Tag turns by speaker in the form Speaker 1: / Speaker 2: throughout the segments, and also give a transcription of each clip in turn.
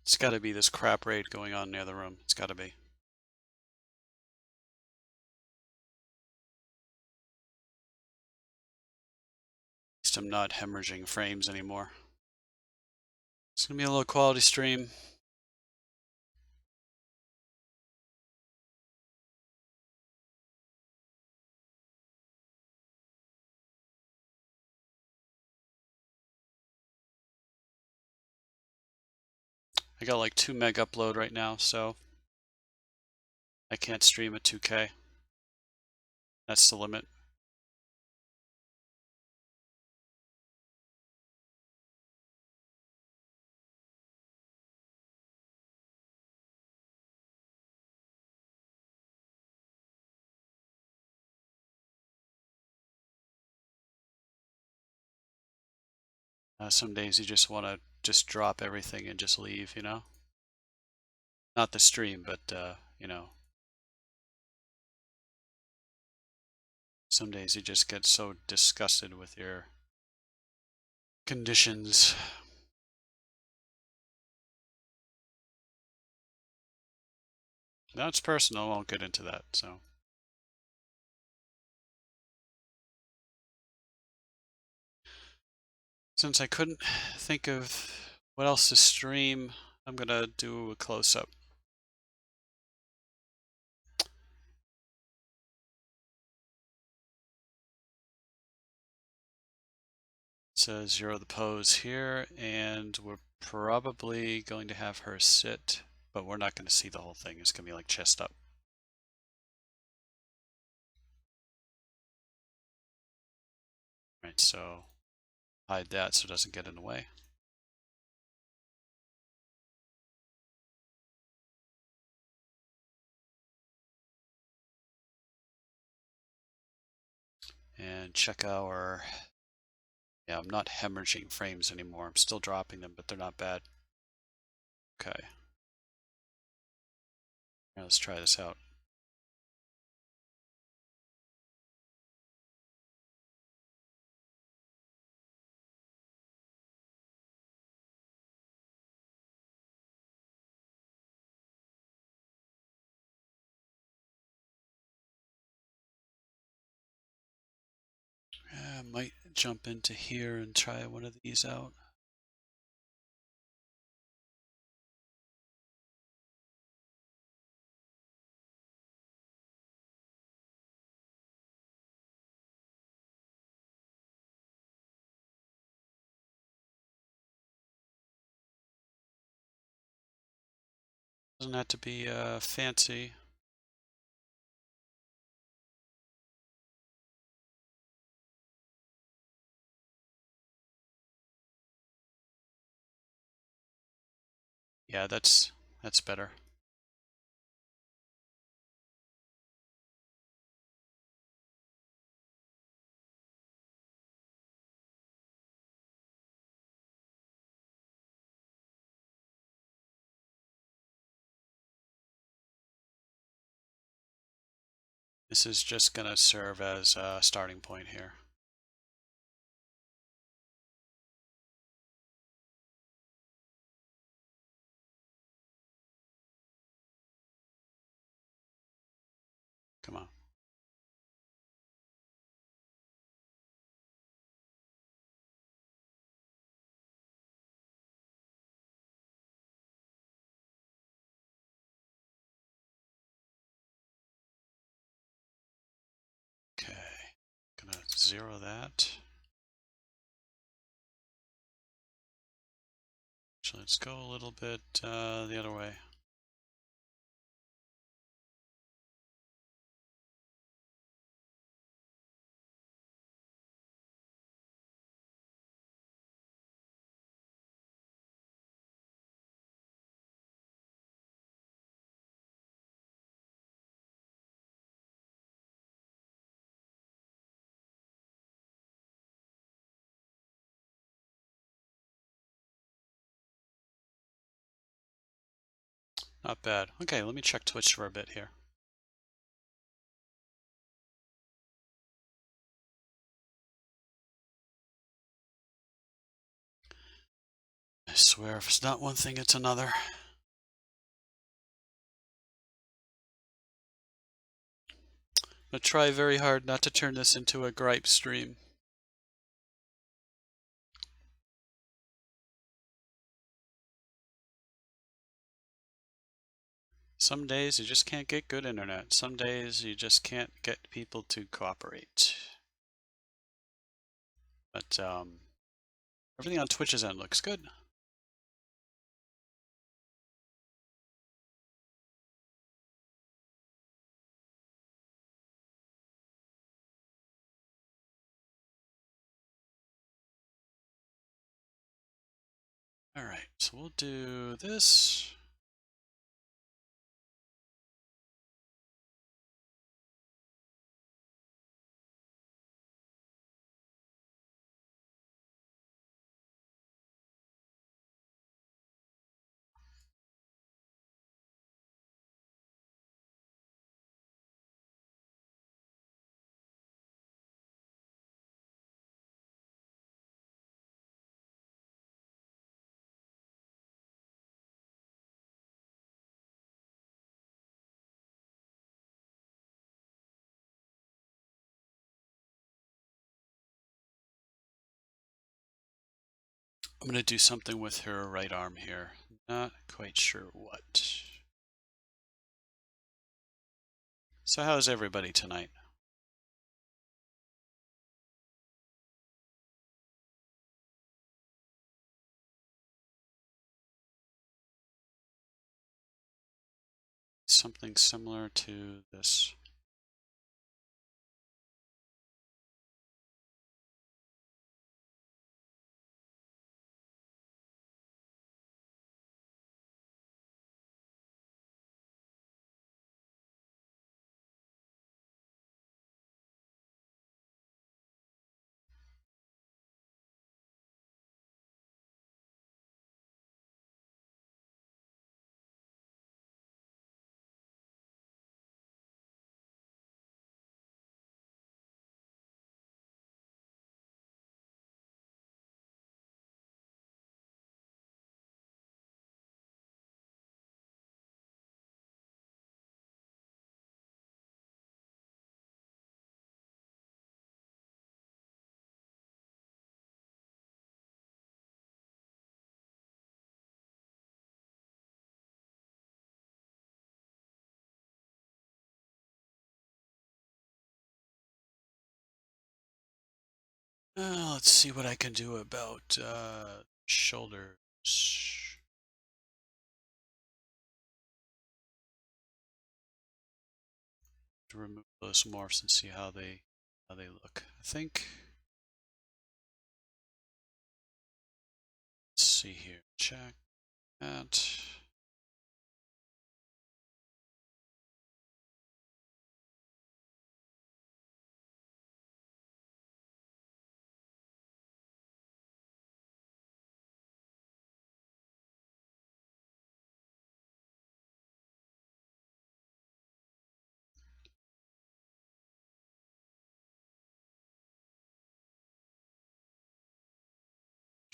Speaker 1: It's got to be this crap raid going on near the room. It's got to be. At least I'm not hemorrhaging frames anymore. It's going to be a low quality stream. I got like 2 meg upload right now, so I can't stream at 2K. That's the limit. Some days you just want to just drop everything and just leave, you know? Not the stream, but, you know, some days you just get so disgusted with your conditions. That's personal, I won't get into that, so. Since I couldn't think of what else to stream, I'm gonna do a close-up. Says Zero the pose here, and we're probably going to have her sit, but we're not going to see the whole thing. It's going to be like chest up. Right, so hide that so it doesn't get in the way. And check our, yeah, I'm not hemorrhaging frames anymore. I'm still dropping them, but they're not bad. Okay. Now let's try this out. I might jump into here and try one of these out. Doesn't have to be fancy. Yeah, that's better. This is just going to serve as a starting point here. Come on. Okay, gonna zero that. Actually, let's go a little bit the other way. Not bad. Okay, let me check Twitch for a bit here. I swear, if it's not one thing, it's another. I'm gonna try very hard not to turn this into a gripe stream. Some days you just can't get good internet. Some days you just can't get people to cooperate. But everything on Twitch's end looks good. All right, so we'll do this. I'm going to do something with her right arm here. Not quite sure what. So how's everybody tonight? Something similar to this. Let's see what I can do about shoulders. To remove those morphs and see how they look. I think. Let's see here. Check that.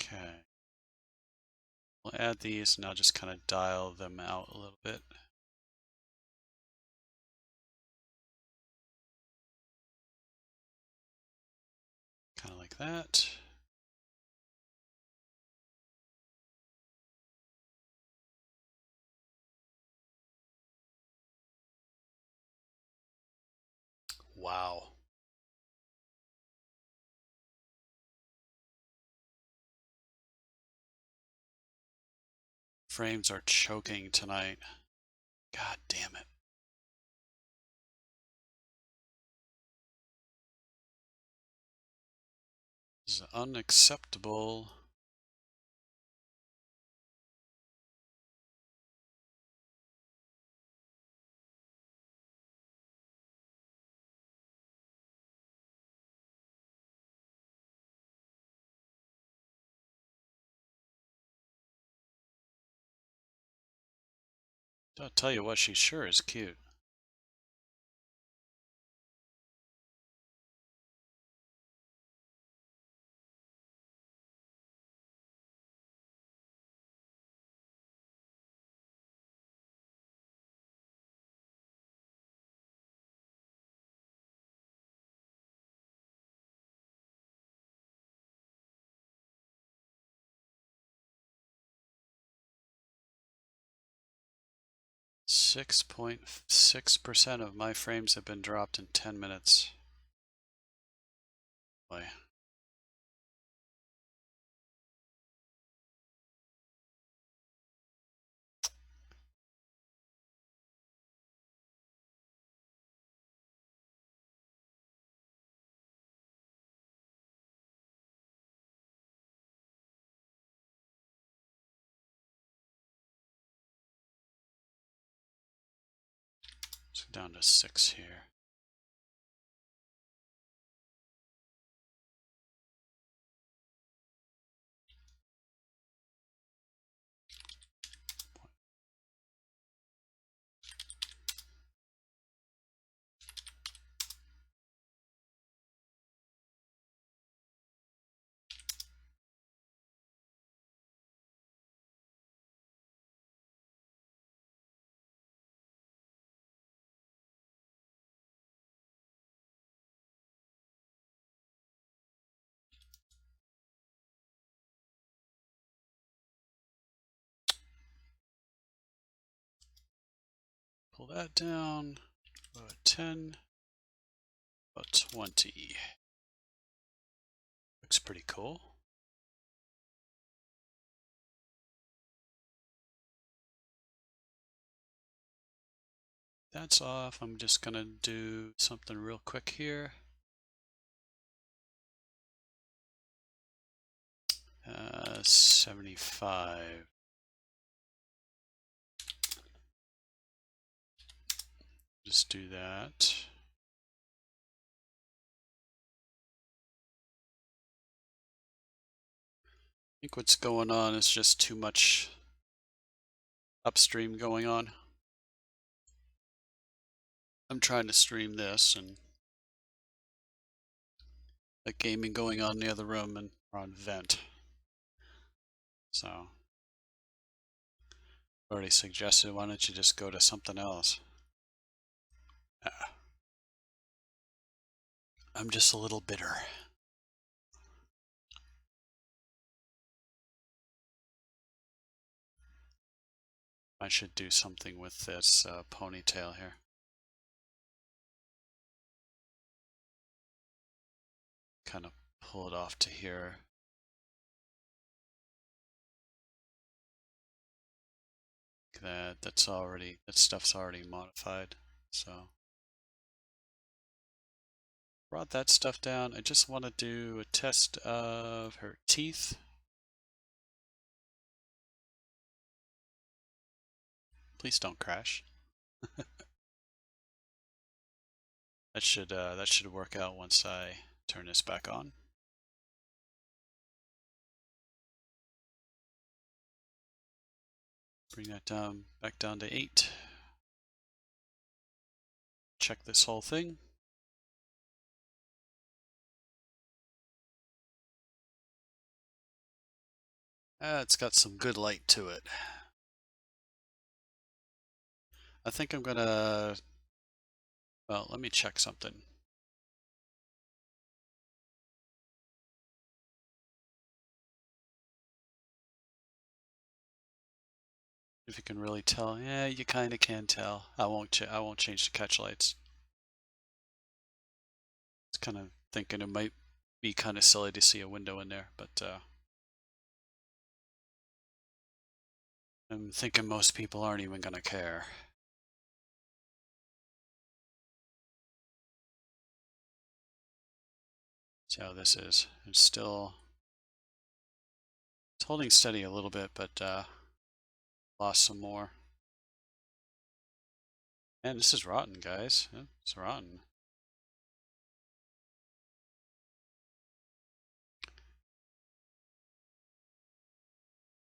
Speaker 1: Okay. We'll add these and I'll just kind of dial them out a little bit. Kind of like that. Wow. Frames are choking tonight. God damn it. This is unacceptable. I'll tell you what, she sure is cute. 6.6% of my frames have been dropped in 10 minutes. Boy. Let's go down to 6 here. Pull that down, about 10, about 20. Looks pretty cool. That's off. I'm just gonna do something real quick here. 75. Just do that. I think what's going on is just too much upstream going on. I'm trying to stream this and the gaming going on in the other room, and we're on vent. So already suggested, why don't you just go to something else? I'm just a little bitter. I should do something with this ponytail here. Kind of pull it off to here. That stuff's already modified. So brought that stuff down. I just want to do a test of her teeth. Please don't crash. That should work out once I turn this back on. Bring that down back down to 8. Check this whole thing. It's got some good light to it. I think I'm gonna, well, let me check something. If you can really tell, yeah, you kind of can tell. I won't change the catch lights. It's kind of thinking it might be kind of silly to see a window in there, but I'm thinking most people aren't even gonna care. See how this is. It's holding steady a little bit, but lost some more. Man, this is rotten, guys. It's rotten.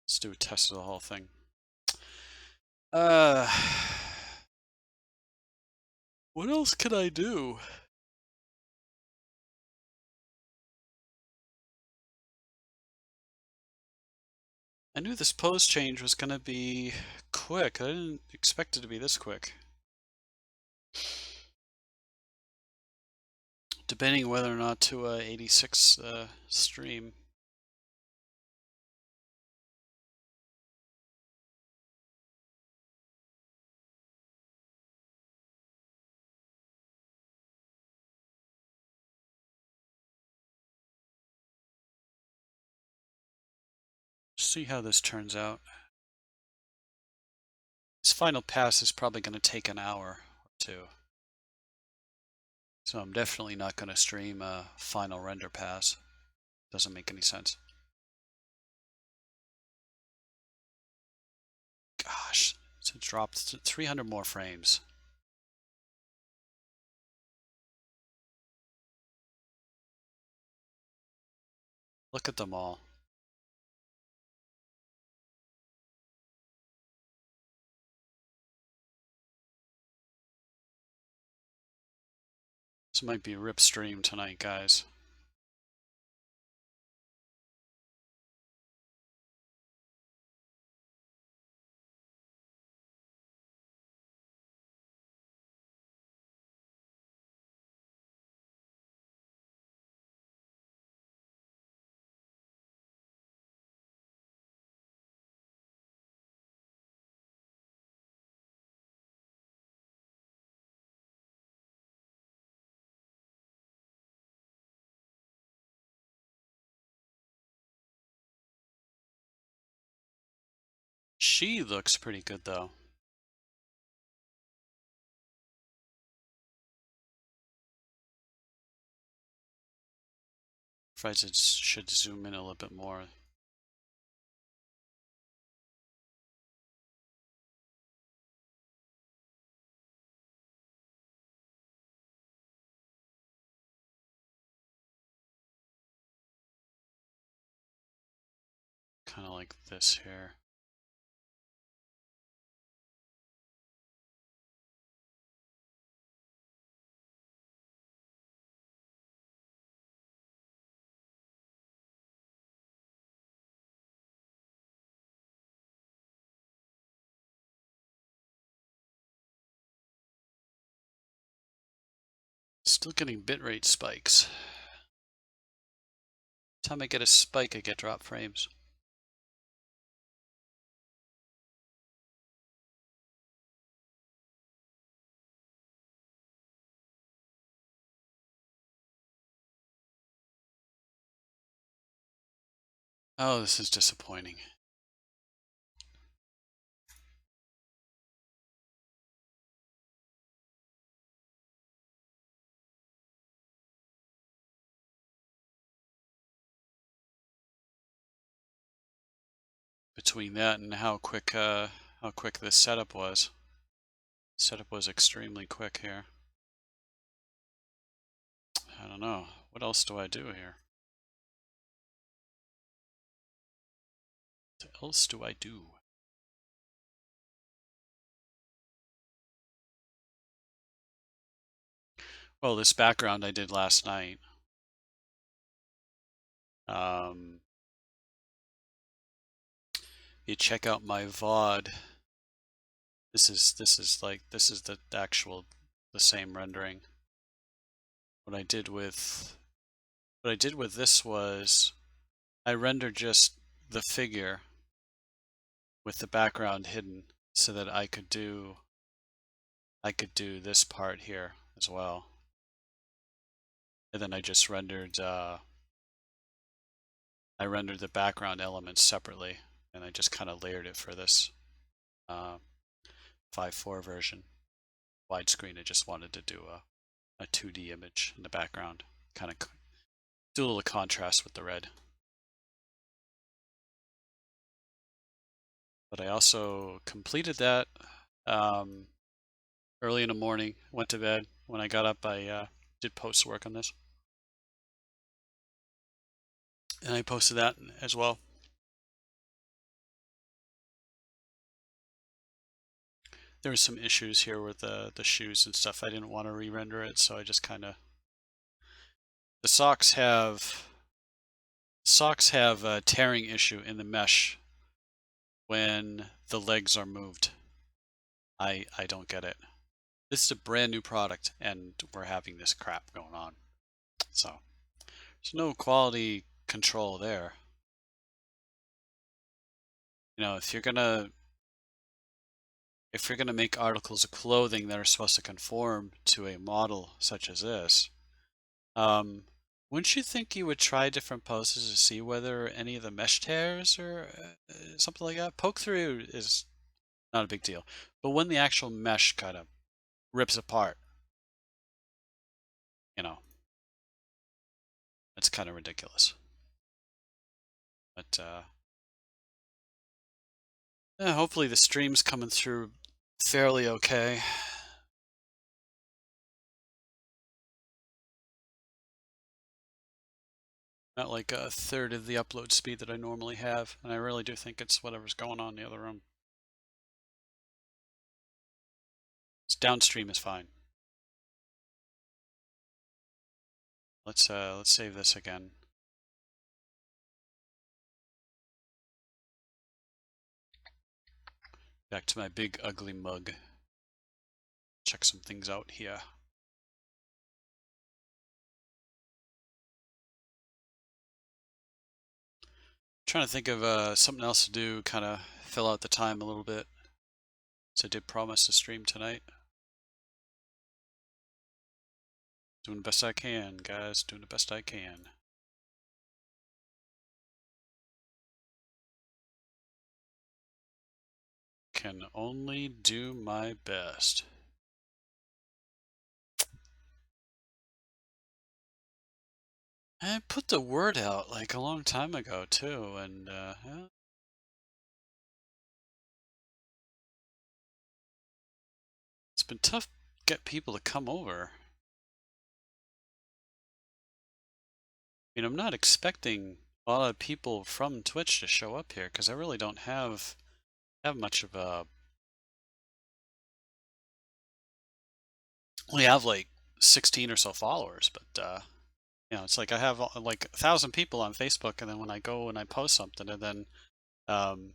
Speaker 1: Let's do a test of the whole thing. What else could I do? I knew this pose change was gonna be quick. I didn't expect it to be this quick. Debating whether or not to 86 stream. see how this turns out. This final pass is probably going to take an hour or two. So I'm definitely not going to stream a final render pass. Doesn't make any sense. Gosh, it's dropped to 300 more frames. Look at them all. This might be a rip stream tonight, guys. She looks pretty good though. If I should zoom in a little bit more. Kind of like this here. Still getting bitrate spikes. Every time I get a spike, I get drop frames. Oh, this is disappointing. Between that and how quick this setup was. Setup was extremely quick here. I don't know. What else do I do here? What else do I do? Well, this background I did last night. You check out my VOD. This is the same rendering. What I did with this was I rendered just the figure with the background hidden so that I could do this part here as well. And then I just rendered the background elements separately, and I just kind of layered it for this 5.4 version. Widescreen, I just wanted to do a 2D image in the background, kind of do a little contrast with the red. But I also completed that early in the morning, went to bed. When I got up, I did post work on this. And I posted that as well. There were some issues here with the shoes and stuff. I didn't want to re-render it, so I just kind of... The socks have a tearing issue in the mesh when the legs are moved. I don't get it. This is a brand new product, and we're having this crap going on. So there's no quality control there. You know, if you're gonna make articles of clothing that are supposed to conform to a model such as this, Wouldn't you think you would try different poses to see whether any of the mesh tears or something like that? Poke through is not a big deal. But when the actual mesh kind of rips apart, you know, it's kind of ridiculous. But yeah, hopefully the stream's coming through fairly okay. Not like a third of the upload speed that I normally have, and I really do think it's whatever's going on in the other room. It's downstream is fine. Let's save this again. Back to my big ugly mug. Check some things out here. Trying to think of something else to do, kind of fill out the time a little bit. So I did promise to stream tonight. Doing the best I can, guys. Doing the best I can. Can only do my best. I put the word out like a long time ago too, and yeah. It's been tough to get people to come over. I mean, I'm not expecting a lot of people from Twitch to show up here because I really don't have much of a. Only have like 16 or so followers, but you know, it's like I have like 1,000 people on Facebook, and then when I go and I post something, and then um,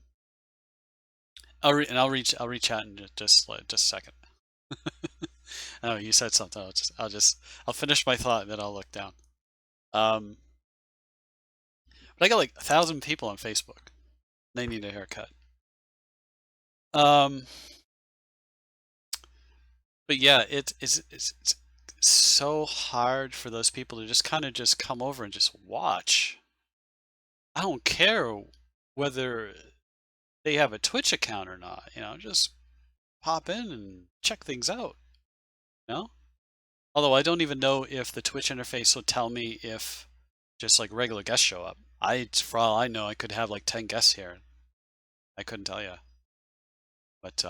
Speaker 1: I'll reach out in just a second. Oh, you said something. I'll finish my thought and then I'll look down. Um, but I got like 1,000 people on Facebook. They need a haircut. Um, but yeah, it's so hard for those people to just kind of just come over and just watch. I don't care whether they have a Twitch account or not, you know, just pop in and check things out, you know? Although I don't even know if the Twitch interface will tell me if just like regular guests show up. For all I know, I could have like 10 guests here. I couldn't tell you. But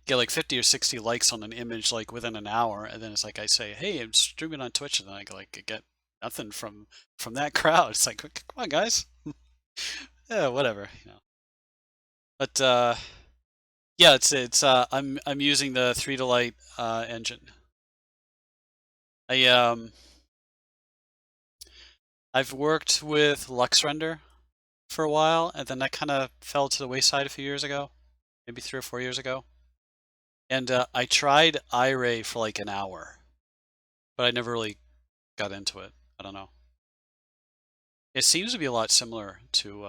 Speaker 1: get like 50 or 60 likes on an image like within an hour, and then it's like I say, "Hey, I'm streaming on Twitch," and then I like get nothing from that crowd. It's like, come on, guys. Yeah, whatever, you know. But yeah, I'm using the 3 to Light engine. I I've worked with LuxRender for a while, and then that kind of fell to the wayside a few years ago, maybe 3 or 4 years ago. And I tried iRay for like an hour, but I never really got into it. I don't know. It seems to be a lot similar to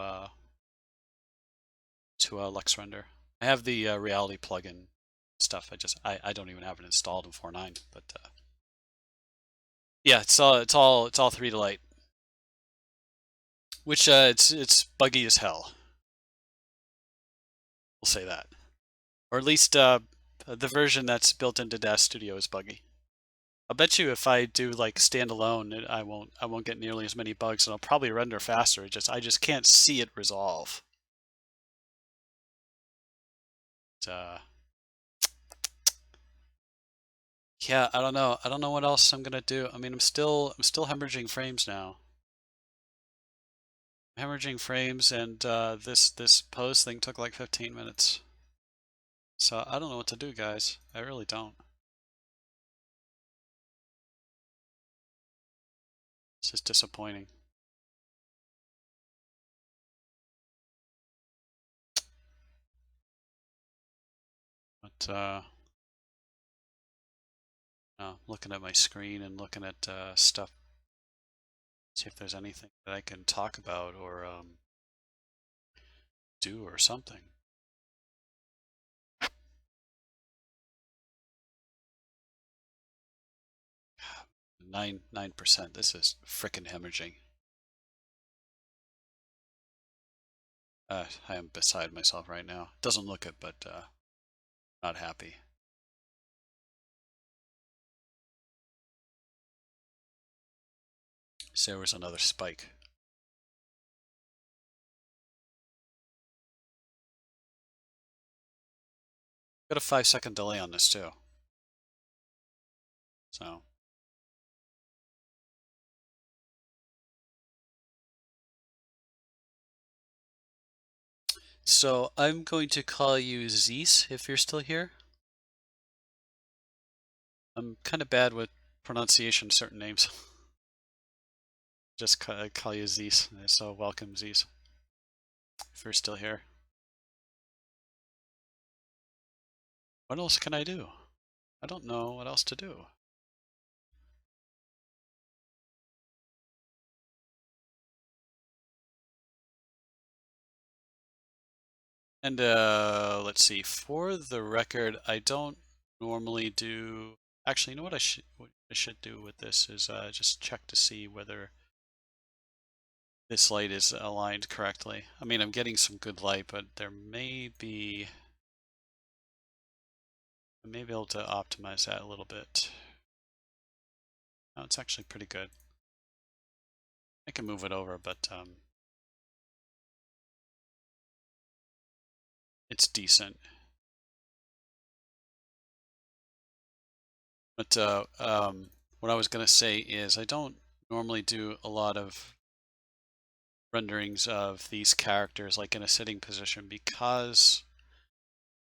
Speaker 1: LuxRender. I have the Reality plugin stuff. I don't even have it installed in 4.9, but yeah, it's all 3 to Light, which it's buggy as hell. We'll say that, or at least the version that's built into Dash Studio is buggy. I'll bet you if I do like standalone, I won't get nearly as many bugs, and I'll probably render faster. I just can't see it resolve. Uh, yeah, I don't know. I don't know what else I'm gonna do. I mean, I'm still hemorrhaging frames now. Hemorrhaging frames, and this pose thing took like 15 minutes. So I don't know what to do, guys. I really don't. It's just disappointing. But looking at my screen and looking at stuff, see if there's anything that I can talk about or do or something. 9%. This is frickin' hemorrhaging. I am beside myself right now. Doesn't look it, but not happy. So there was another spike. Got a 5-second delay on this too. So I'm going to call you Zeus if you're still here. I'm kind of bad with pronunciation of certain names. Just call you Zeus. So welcome, Zeus, if you're still here. What else can I do? I don't know what else to do. And let's see. For the record, I don't normally do. Actually, you know what I should do with this is just check to see whether this light is aligned correctly. I mean, I'm getting some good light, but there may be. I may be able to optimize that a little bit. No, it's actually pretty good. I can move it over, but it's decent. But what I was going to say is I don't normally do a lot of renderings of these characters like in a sitting position because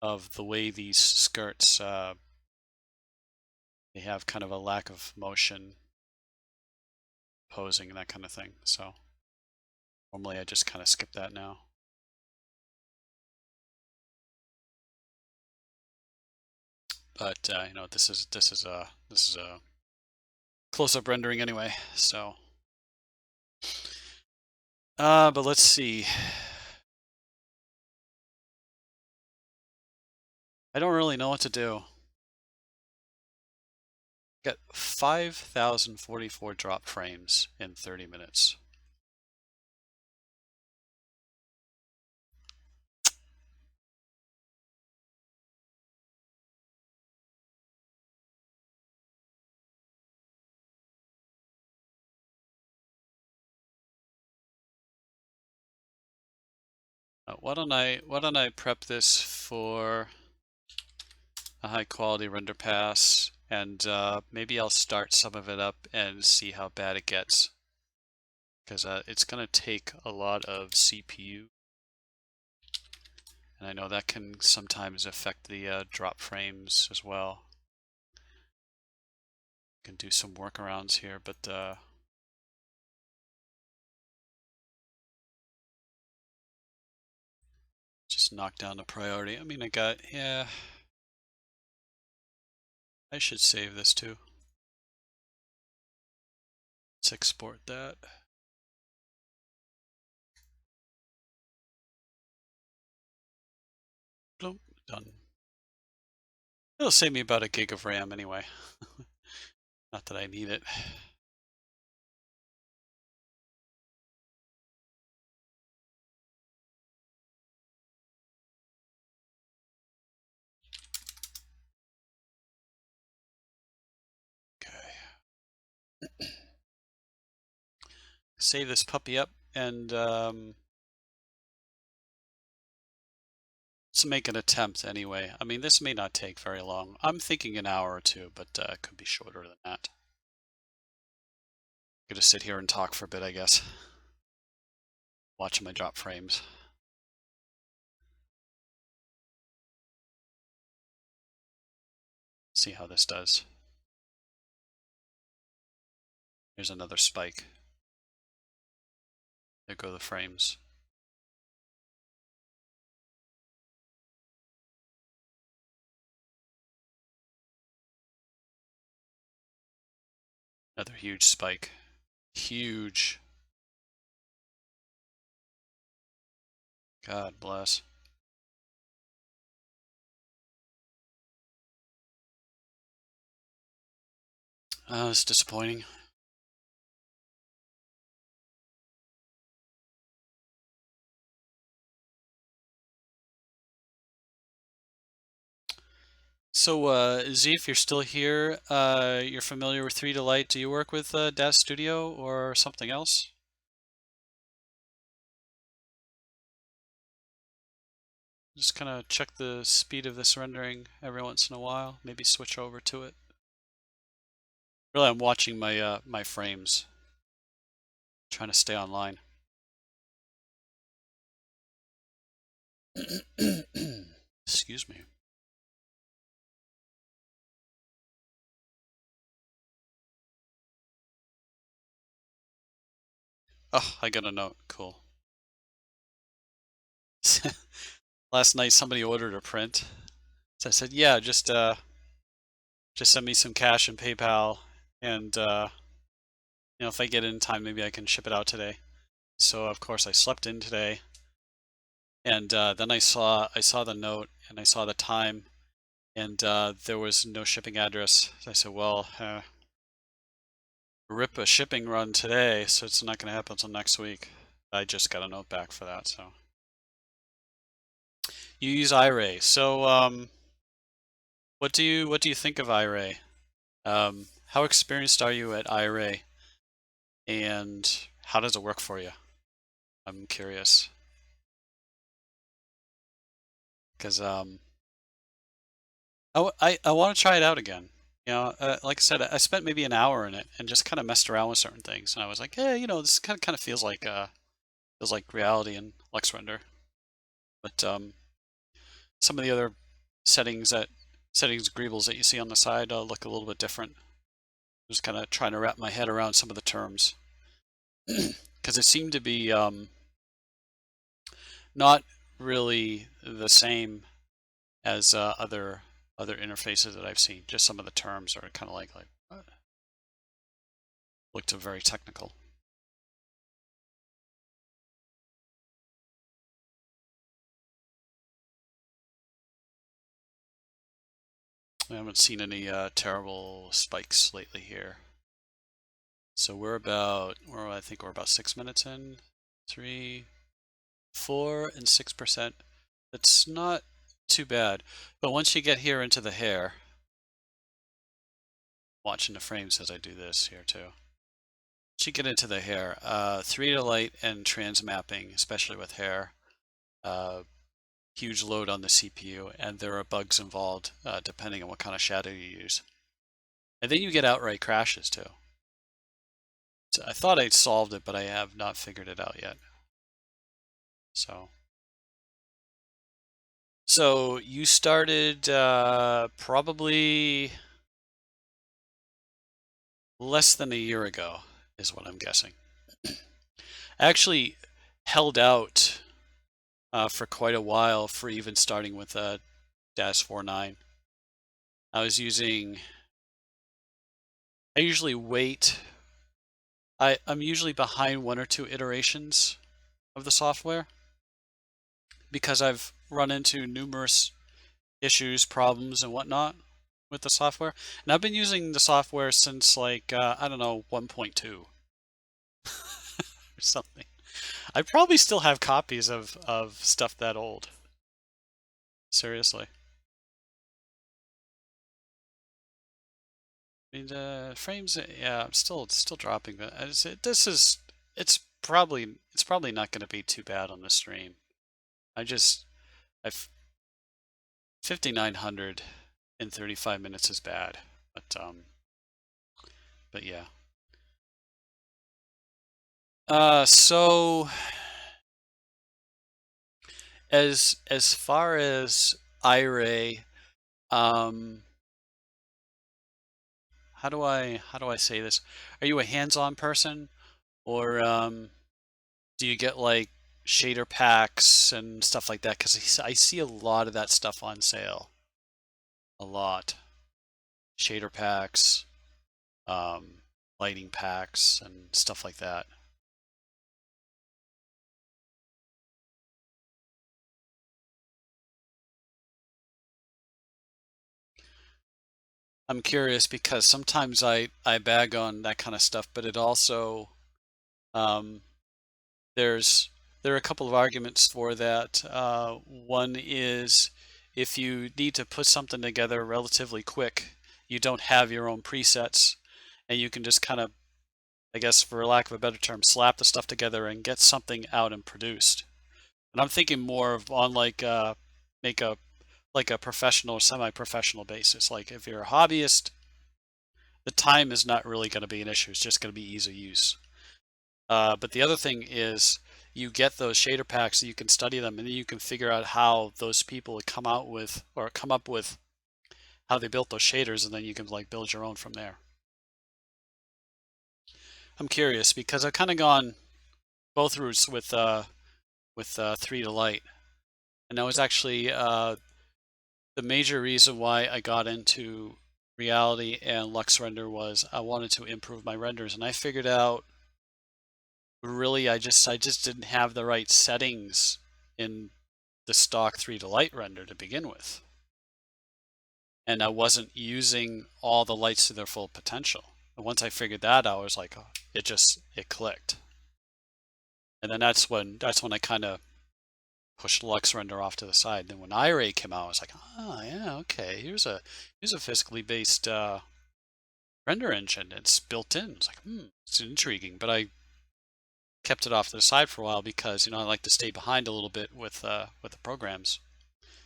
Speaker 1: of the way these skirts they have kind of a lack of motion posing and that kind of thing. So normally I just kind of skip that now. But you know, this is a close-up rendering anyway. So but let's see. I don't really know what to do. Got 5,044 drop frames in 30 minutes. Why don't I prep this for a high quality render pass, and maybe I'll start some of it up and see how bad it gets, because it's going to take a lot of CPU, and I know that can sometimes affect the drop frames as well. Can do some workarounds here, but just knock down the priority. I mean, yeah, I should save this too. Let's export that. Boom, done. It'll save me about a gig of RAM anyway. Not that I need it. Okay. Save this puppy up and let's make an attempt anyway. I mean, this may not take very long. I'm thinking an hour or two, but it could be shorter than that. I'm gonna sit here and talk for a bit, I guess. Watching my drop frames. See how this does. Here's another spike. There go the frames. Another huge spike. Huge. God bless. It's disappointing. So, Z, if you're still here, you're familiar with 3 to Light. Do you work with DAZ Studio or something else? Just kind of check the speed of this rendering every once in a while. Maybe switch over to it. Really, I'm watching my frames, trying to stay online. Excuse me. Oh, I got a note. Cool. Last night somebody ordered a print. So I said, yeah, just send me some cash and PayPal, and if I get it in time, maybe I can ship it out today. So of course I slept in today, and then I saw the note and I saw the time, and there was no shipping address. So I said, well, rip a shipping run today, so it's not going to happen until next week. I just got a note back for that. So you use iRay. So what do you think of iRay? How experienced are you at iRay, and how does it work for you? I'm curious because I want to try it out again. Like I said, I spent maybe an hour in it and just kind of messed around with certain things, and I was like, hey, this kind of feels like reality in LexRender, but some of the other settings greebles that you see on the side look a little bit different. Just kind of trying to wrap my head around some of the terms because it seemed to be not really the same as other interfaces that I've seen. Just some of the terms are kind of like looked very technical. I haven't seen any terrible spikes lately here. So I think we're about 6 minutes in. 3, 4, and 6%. That's not too bad. But once you get here into the hair, watching the frames as I do this here too. Once you get into the hair, 3 to light and trans mapping, especially with hair, uh, huge load on the CPU, and there are bugs involved depending on what kind of shadow you use. And then you get outright crashes too. So I thought I'd solved it, but I have not figured it out yet. So you started probably less than a year ago, is what I'm guessing. I actually held out for quite a while for even starting with DAS 4.9. I usually wait. I'm usually behind 1 or 2 iterations of the software because I've run into numerous issues, problems, and whatnot with the software. And I've been using the software since like, I don't know, 1.2 or something. I probably still have copies of stuff that old. Seriously. I mean, the frames, yeah, I'm still dropping, but it's probably not going to be too bad on the stream. I've 5900 in 35 minutes is bad, but yeah. So as far as iRay, um, how do I say this? Are you a hands-on person, or do you get like shader packs and stuff like that? Because I see a lot of that stuff on sale. A lot. Shader packs, um, lighting packs, and stuff like that. I'm curious because sometimes I bag on that kind of stuff, but it also um, there's there are a couple of arguments for that. One is if you need to put something together relatively quick, you don't have your own presets, and you can just kind of, I guess, for lack of a better term, slap the stuff together and get something out and produced. And I'm thinking more of on like make a like a professional or semi-professional basis. Like if you're a hobbyist, the time is not really going to be an issue. It's just going to be ease of use. But the other thing is you get those shader packs so you can study them and then you can figure out how those people come out with or come up with how they built those shaders and then you can like build your own from there. I'm curious because I've kind of gone both routes with 3 to Light. And that was actually the major reason why I got into Reality and Lux Render was I wanted to improve my renders and I figured out really I just didn't have the right settings in the stock 3 to Light render to begin with. And I wasn't using all the lights to their full potential. And once I figured that out, I was like, oh, it clicked. And then that's when I kind of pushed Lux Render off to the side. Then when iRay came out, I was like, oh yeah, okay, here's a physically based render engine. It's built in. It's like, it's intriguing. But I kept it off to the side for a while because I like to stay behind a little bit with the programs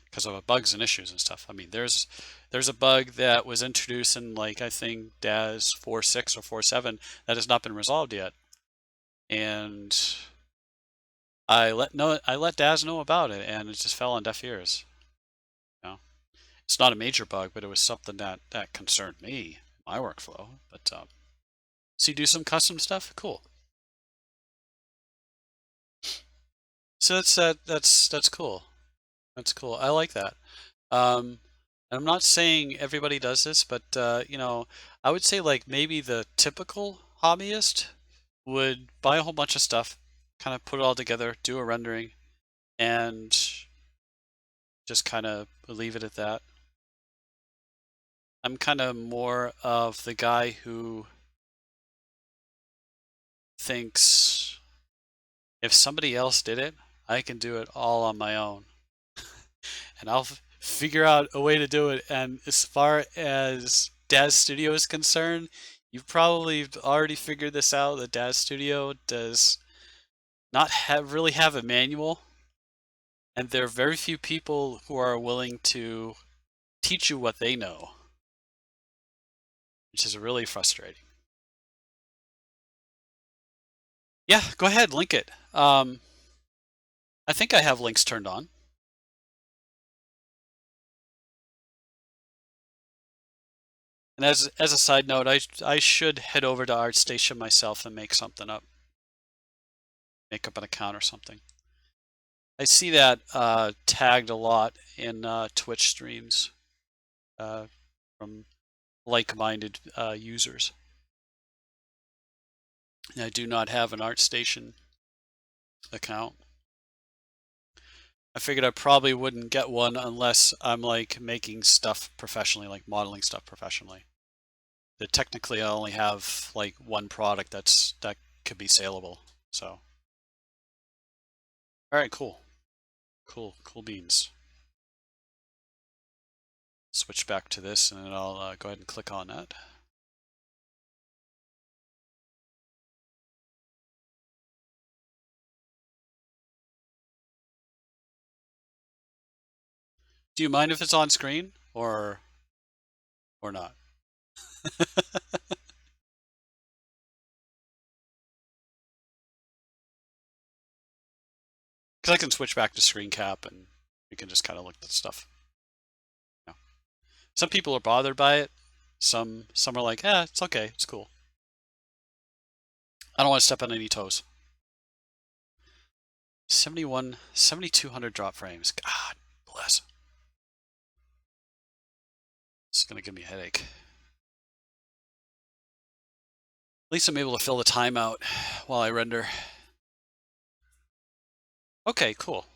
Speaker 1: because of bugs and issues and stuff. I mean, there's a bug that was introduced in like I think DAS 4.6 or 4.7 that has not been resolved yet, and I let DAS know about it, and it just fell on deaf ears. You know, it's not a major bug, but it was something that concerned me, my workflow. But so you do some custom stuff, cool. So that's cool. That's cool. I like that. And I'm not saying everybody does this, but I would say like maybe the typical hobbyist would buy a whole bunch of stuff, kind of put it all together, do a rendering, and just kind of leave it at that. I'm kind of more of the guy who thinks if somebody else did it, I can do it all on my own. And I'll figure out a way to do it. And as far as Daz Studio is concerned, you've probably already figured this out. The Daz Studio does not really have a manual, and there are very few people who are willing to teach you what they know, which is really frustrating. Yeah, go ahead, link it. I think I have links turned on. And as a side note, I should head over to ArtStation myself and make something up. Make up an account or something. I see that tagged a lot in Twitch streams from like-minded users. And I do not have an ArtStation account. I figured I probably wouldn't get one unless I'm like making stuff professionally, like modeling stuff professionally. That technically I only have like one product that could be saleable. So, all right, cool, cool beans. Switch back to this, and then I'll go ahead and click on that. Do you mind if it's on screen or not? Because I can switch back to screen cap and we can just kind of look at stuff. You know. Some people are bothered by it. Some are like, it's okay, it's cool. I don't want to step on any toes. 7,200 drop frames. God bless. It's gonna give me a headache. At least I'm able to fill the time out while I render. Okay, cool.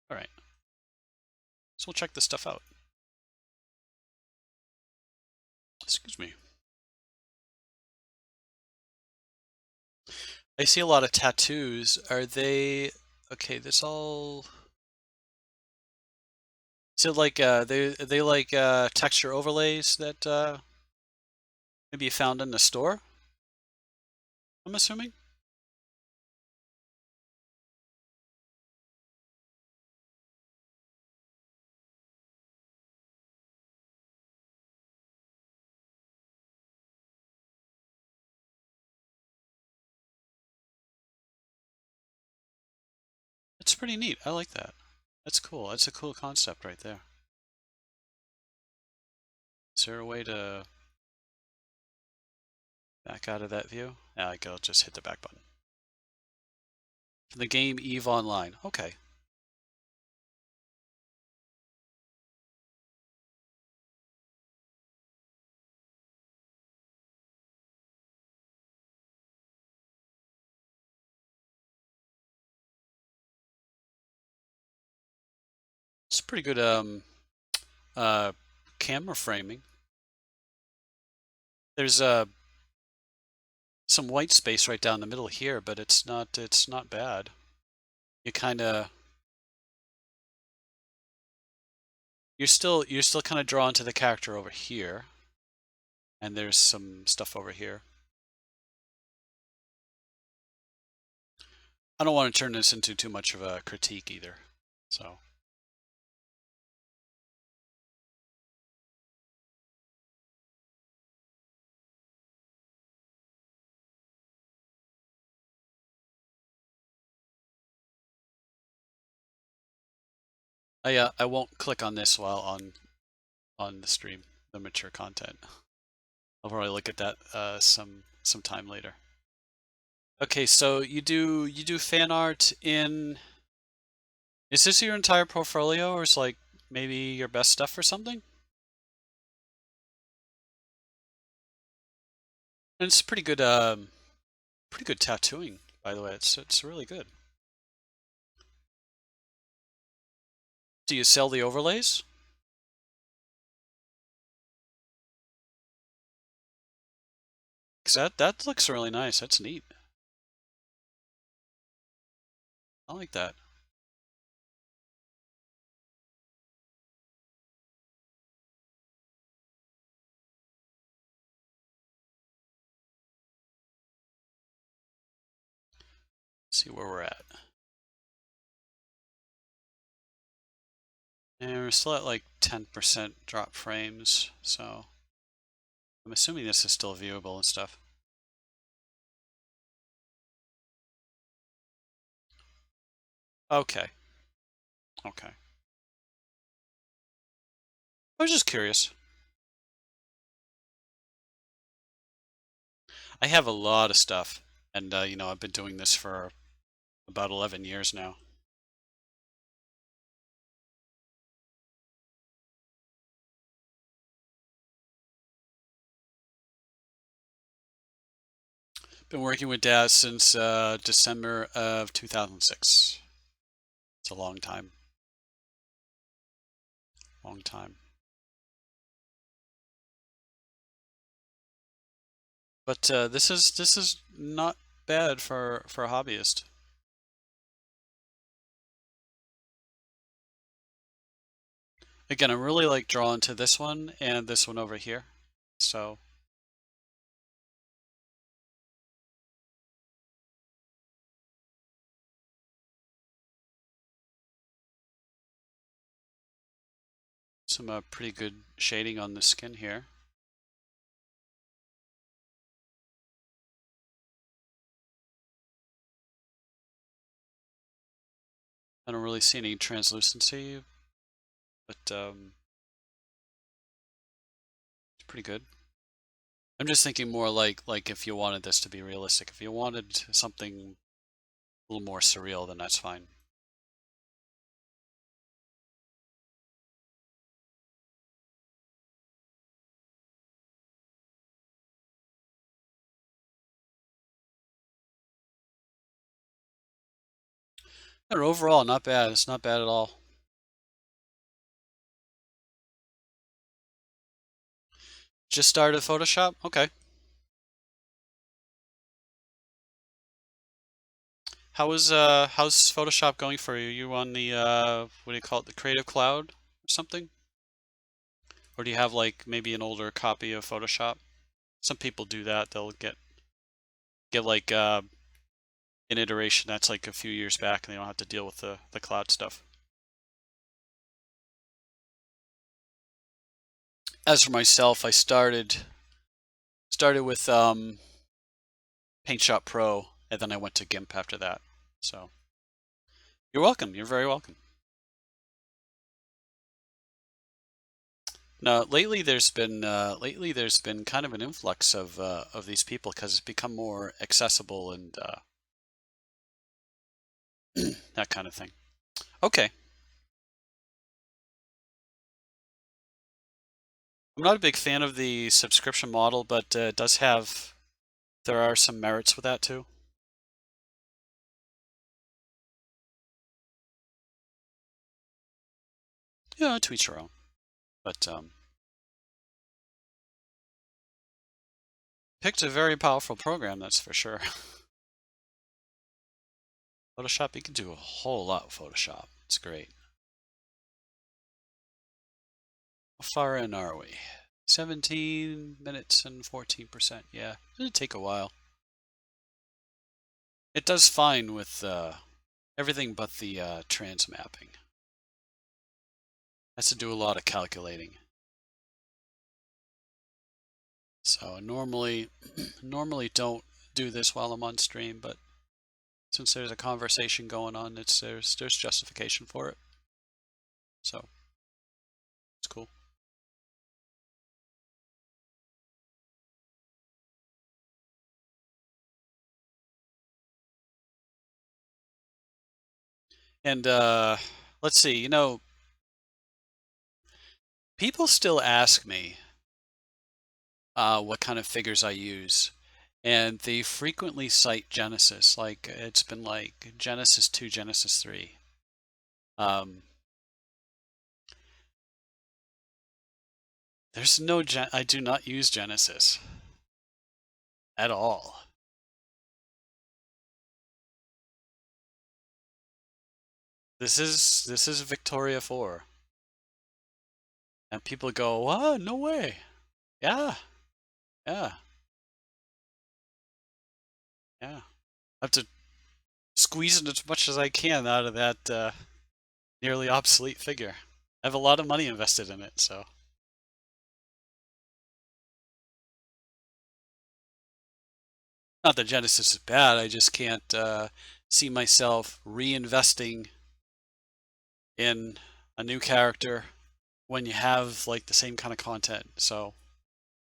Speaker 1: All right. So we'll check this stuff out. Excuse me. I see a lot of tattoos. Are they okay? This all. So like they like texture overlays that maybe you found in the store, I'm assuming? It's pretty neat. I like that. That's cool. That's a cool concept right there. Is there a way to back out of that view? Yeah, I'll just hit the back button. The game EVE Online. Okay. It's pretty good uh camera framing. There's some white space right down the middle here, but it's not bad. You kind of you're still kind of drawn to the character over here, and there's some stuff over here. I don't want to turn this into too much of a critique either. So, I won't click on this while on the stream, the mature content. I'll probably look at that some time later. Okay, so you do fan art in. Is this your entire portfolio, or is like maybe your best stuff or something? And it's pretty good tattooing, by the way. It's really good. Do you sell the overlays? 'Cause that looks really nice. That's neat. I like that. Let's see where we're at. And we're still at like 10% drop frames, so I'm assuming this is still viewable and stuff. Okay. Okay. I was just curious. I have a lot of stuff, and I've been doing this for about 11 years now. Been working with Daz since December of 2006. It's a long time. Long time. But this is not bad for a hobbyist. Again, I'm really like drawn to this one and this one over here. So some pretty good shading on the skin here. I don't really see any translucency, but it's pretty good. I'm just thinking more like if you wanted this to be realistic, if you wanted something a little more surreal, then that's fine. But overall, not bad. It's not bad at all. Just started Photoshop? Okay. How's Photoshop going for you? You on the what do you call it, the Creative Cloud or something? Or do you have like maybe an older copy of Photoshop? Some people do that. They'll get like an iteration that's like a few years back and they don't have to deal with the cloud stuff. As for myself, I started with Paint Shop Pro and then I went to GIMP after that. So you're welcome. You're very welcome. Now, lately there's been kind of an influx of these people because it's become more accessible and that kind of thing. Okay, I'm not a big fan of the subscription model, but it does have there are some merits with that too. Yeah, to each your own. But picked a very powerful program, that's for sure. Photoshop, you can do a whole lot with Photoshop. It's great. How far in are we? 17 minutes and 14%. Yeah, it'll take a while. It does fine with everything but the trans mapping. Has to do a lot of calculating. So normally, normally don't do this while I'm on stream, but since there's a conversation going on, there's justification for it. So it's cool. And let's see, people still ask me what kind of figures I use. And they frequently cite Genesis, like it's been like Genesis 2, Genesis 3. Um, there's no, I do not use Genesis at all. This is Victoria 4. And people go, "What? No way." Yeah, yeah, yeah. I have to squeeze in as much as I can out of that nearly obsolete figure. I have a lot of money invested in it, so. Not that Genesis is bad, I just can't see myself reinvesting in a new character when you have like the same kind of content. So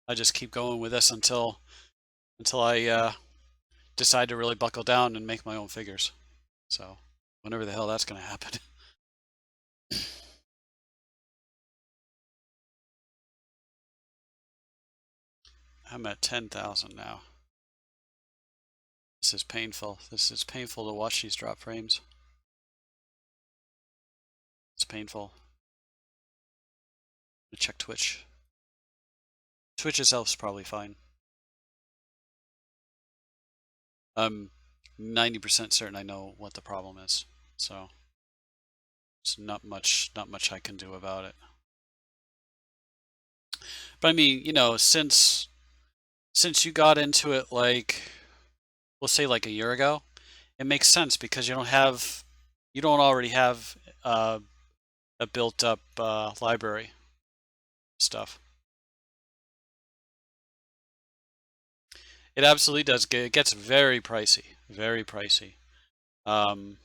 Speaker 1: I just keep going with this until I decide to really buckle down and make my own figures. So whenever the hell that's going to happen. I'm at 10,000 now. This is painful. This is painful to watch these drop frames. It's painful. Check Twitch. Twitch itself's probably fine. I'm 90% certain I know what the problem is. So there's not much I can do about it. But I mean, since you got into it like we'll say like a year ago, it makes sense because you don't already have a built up library stuff. It absolutely does. It gets very pricey, very pricey. Um,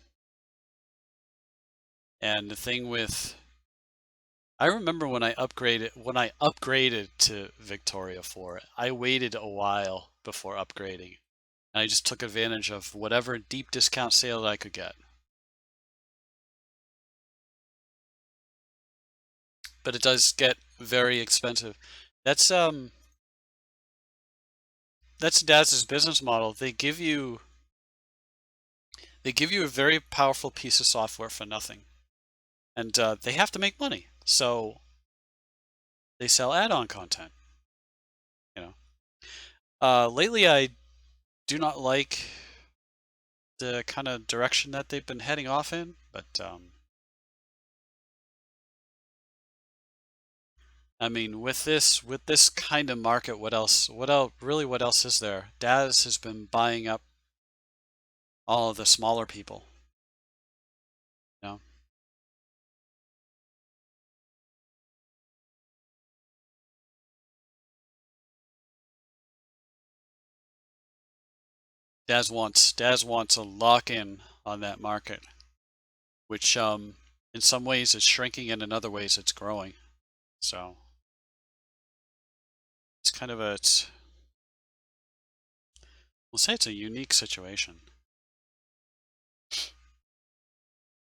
Speaker 1: and the thing with, I remember when I upgraded to Victoria 4, I waited a while before upgrading. And I just took advantage of whatever deep discount sale that I could get. But it does get very expensive. That's um that's Daz's business model. They give you a very powerful piece of software for nothing. And they have to make money. So they sell add-on content. Lately I do not like the kind of direction that they've been heading off in, but I mean, with this kind of market, what else is there? Daz has been buying up all of the smaller people, you know. Daz wants a lock in on that market, which in some ways is shrinking and in other ways it's growing. So it's kind of we'll say it's a unique situation.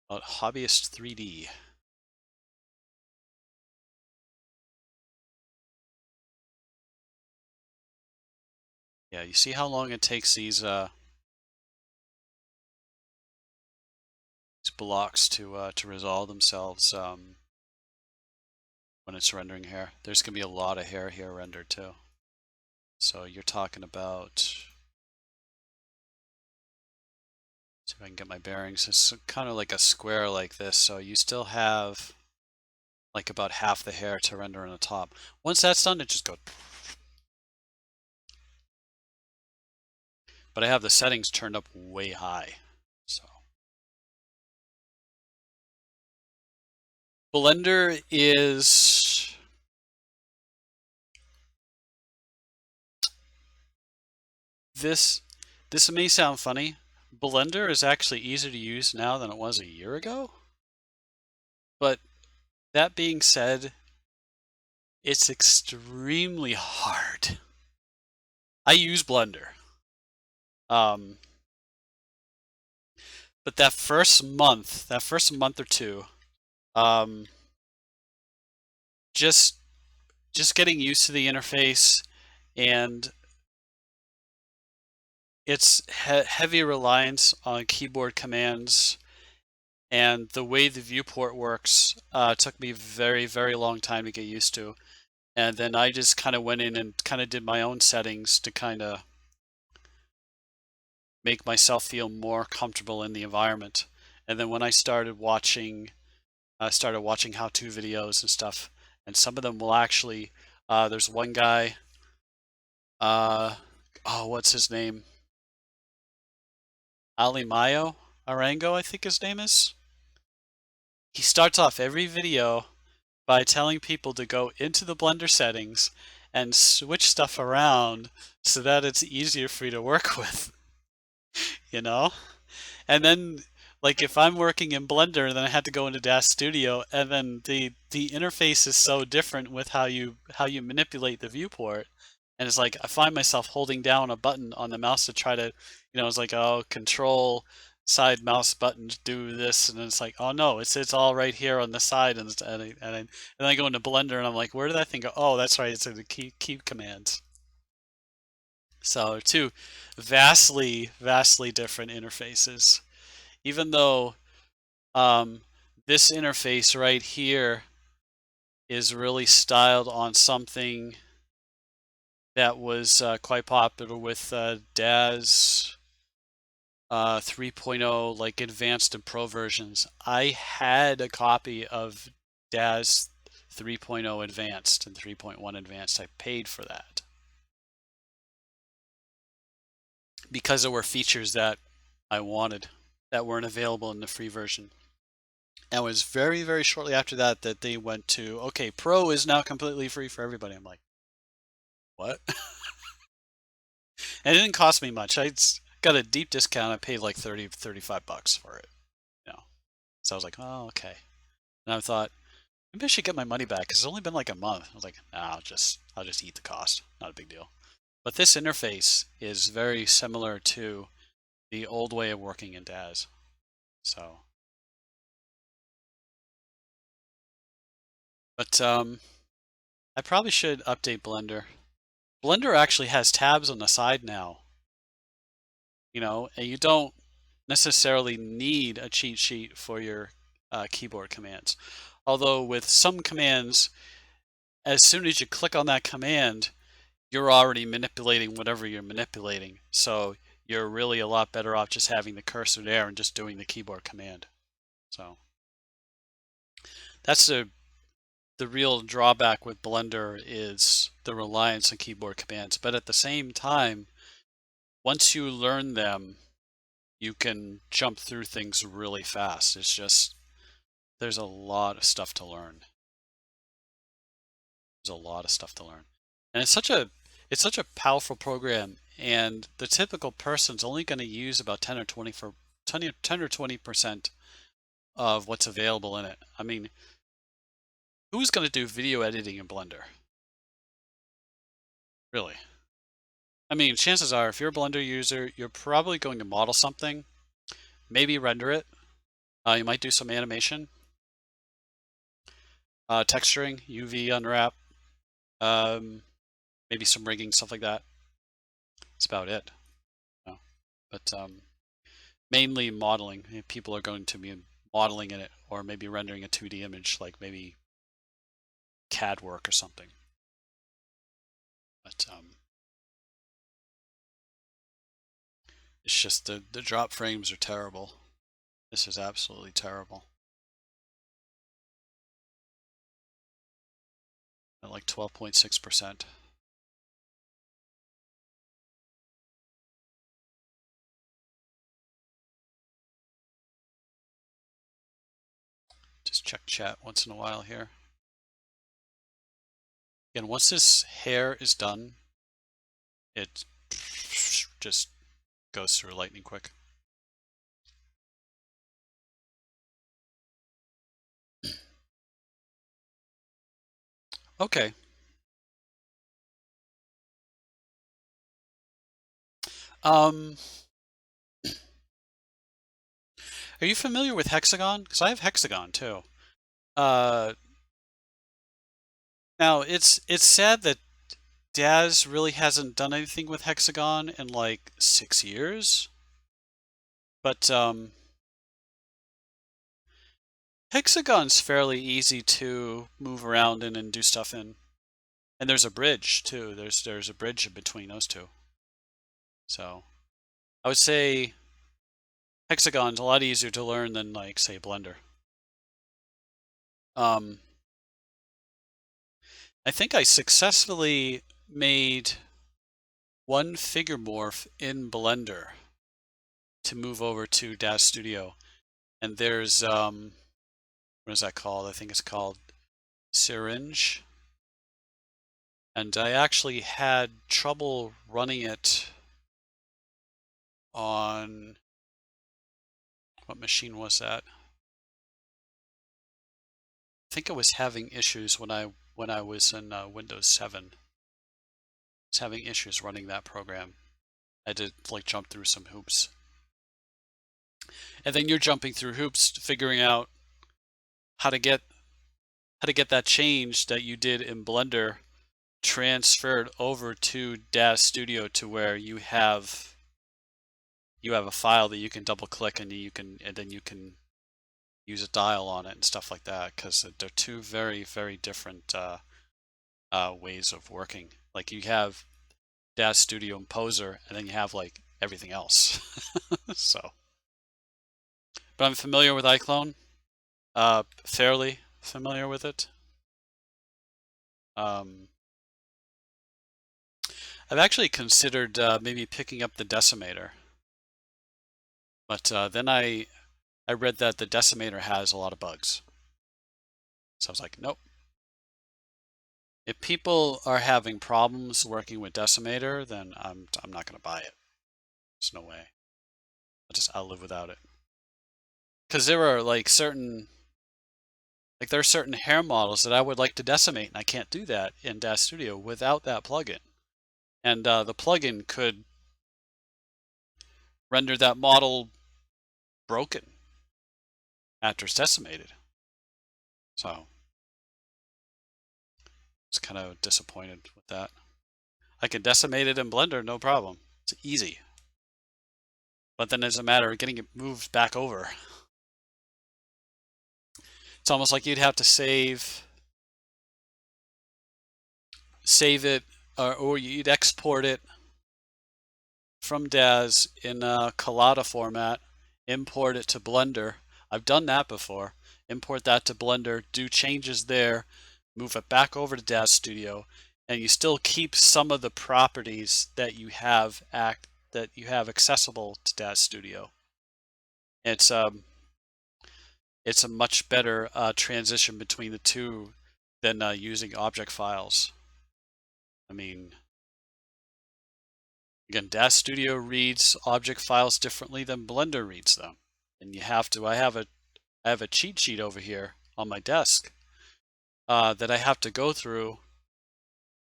Speaker 1: About hobbyist 3D. Yeah, you see how long it takes these blocks to resolve themselves when it's rendering hair. There's gonna be a lot of hair here rendered too. So you're talking about, see if I can get my bearings. It's kind of like a square like this, so you still have like about half the hair to render on the top. Once that's done, it just goes. But I have the settings turned up way high. So Blender is this this may sound funny. Blender is actually easier to use now than it was a year ago. But that being said, it's extremely hard. I use Blender. Um, but that first month or two, um, just just getting used to the interface, and it's heavy reliance on keyboard commands, and the way the viewport works took me very, very long time to get used to. And then I just kind of went in and kind of did my own settings to kind of make myself feel more comfortable in the environment. And then when I started watching how-to videos and stuff, and some of them will actually, there's one guy, oh, what's his name? Alimayo Arango, I think his name is. He starts off every video by telling people to go into the Blender settings and switch stuff around so that it's easier for you to work with, you know? And then, like, if I'm working in Blender, then I had to go into Dash Studio, and then the interface is so different with how you manipulate the viewport. And it's like I find myself holding down a button on the mouse to try to, it's like, oh, control side mouse button to do this, and it's like, oh no, it's all right here on the side, and then I go into Blender and I'm like, where did that thing go? Oh, that's right, it's in the key commands. So two vastly different interfaces. Even though um, this interface right here is really styled on something that was quite popular with DAZ 3.0, like advanced and pro versions. I had a copy of DAZ 3.0 advanced and 3.1 advanced. I paid for that because there were features that I wanted that weren't available in the free version. And it was very, very shortly after that that they went to, okay, Pro is now completely free for everybody. I'm like, what? And it didn't cost me much. I got a deep discount. I paid like 35 bucks for it. You know. So I was like, oh, okay. And I thought, maybe I should get my money back because it's only been like a month. I was like, nah, I'll just eat the cost. Not a big deal. But this interface is very similar to the old way of working in DAZ. So, but I probably should update Blender. Blender actually has tabs on the side now, and you don't necessarily need a cheat sheet for your keyboard commands. Although with some commands, as soon as you click on that command, you're already manipulating whatever you're manipulating. So you're really a lot better off just having the cursor there and just doing the keyboard command. So that's the real drawback with Blender is the reliance on keyboard commands. But at the same time, once you learn them, you can jump through things really fast. It's just, there's a lot of stuff to learn. There's a lot of stuff to learn. And it's such a powerful program, and the typical person's only going to use about 10 or 20% of what's available in it. I mean, who's going to do video editing in Blender? Really? I mean, chances are if you're a Blender user, you're probably going to model something, maybe render it. You might do some animation, texturing, UV unwrap, maybe some rigging, stuff like that. That's about it. No. But mainly modeling. People are going to be modeling in it, or maybe rendering a 2D image, like maybe CAD work or something. But it's just the drop frames are terrible. This is absolutely terrible. At like 12.6%. Just check chat once in a while here. Again, once this hair is done, it just goes through lightning quick. Okay. Are you familiar with Hexagon? Because I have Hexagon too. Now it's sad that Daz really hasn't done anything with Hexagon in like 6 years. But Hexagon's fairly easy to move around in and do stuff in. And there's a bridge too. There's a bridge in between those two. So I would say Hexagon's a lot easier to learn than like say Blender. I think I successfully made one figure morph in Blender to move over to Daz Studio. And there's what is that called? I think it's called Syringe. And I actually had trouble running it on, what machine was that? I think I was having issues when I was in Windows 7. I was having issues running that program. I did like jump through some hoops. And then you're jumping through hoops, figuring out how to get that change that you did in Blender transferred over to Daz Studio to where you have a file that you can double click and then you can use a dial on it and stuff like that, because they're two very, very different ways of working. Like you have Daz Studio and Poser, and then you have like everything else. So, but I'm familiar with iClone, fairly familiar with it. I've actually considered maybe picking up the Decimator, but then I read that the Decimator has a lot of bugs. So I was like, nope. If people are having problems working with Decimator, then I'm not going to buy it. There's no way. I'll live without it. Because there are like there are certain hair models that I would like to decimate, and I can't do that in Daz Studio without that plugin. And the plugin could render that model broken after it's decimated. So I was kind of disappointed with that. I can decimate it in Blender, no problem. It's easy. But then it's a matter of getting it moved back over. It's almost like you'd have to save it or you'd export it from DAZ in a collada format, import it to Blender. I've done that before. Import that to Blender, do changes there, move it back over to DAZ Studio, and you still keep some of the properties that you have accessible to DAZ Studio. It's a much better transition between the two than using object files. I mean, again, DAZ Studio reads object files differently than Blender reads them, and you have to. I have a cheat sheet over here on my desk that I have to go through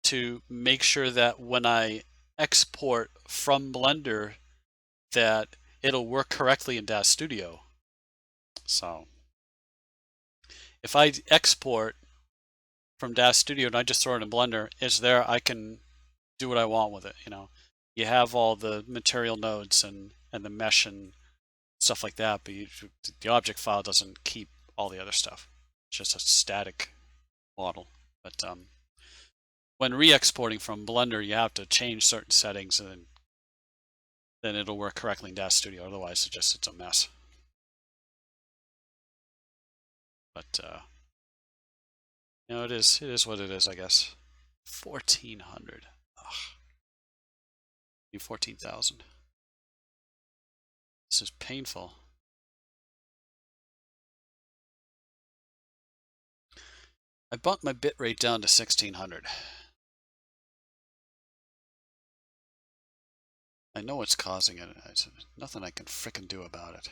Speaker 1: to make sure that when I export from Blender, that it'll work correctly in DAZ Studio. So if I export from DAZ Studio and I just throw it in Blender, it's there. I can do what I want with it. You have all the material nodes and the mesh and stuff like that, but the object file doesn't keep all the other stuff. It's just a static model. But when re-exporting from Blender, you have to change certain settings, and then it'll work correctly in DAZ Studio. Otherwise, it's a mess. But it is what it is, I guess. 1,400. Ugh. 14,000. This is painful. I bumped my bitrate down to 1,600. I know what's causing it. There's nothing I can frickin' do about it.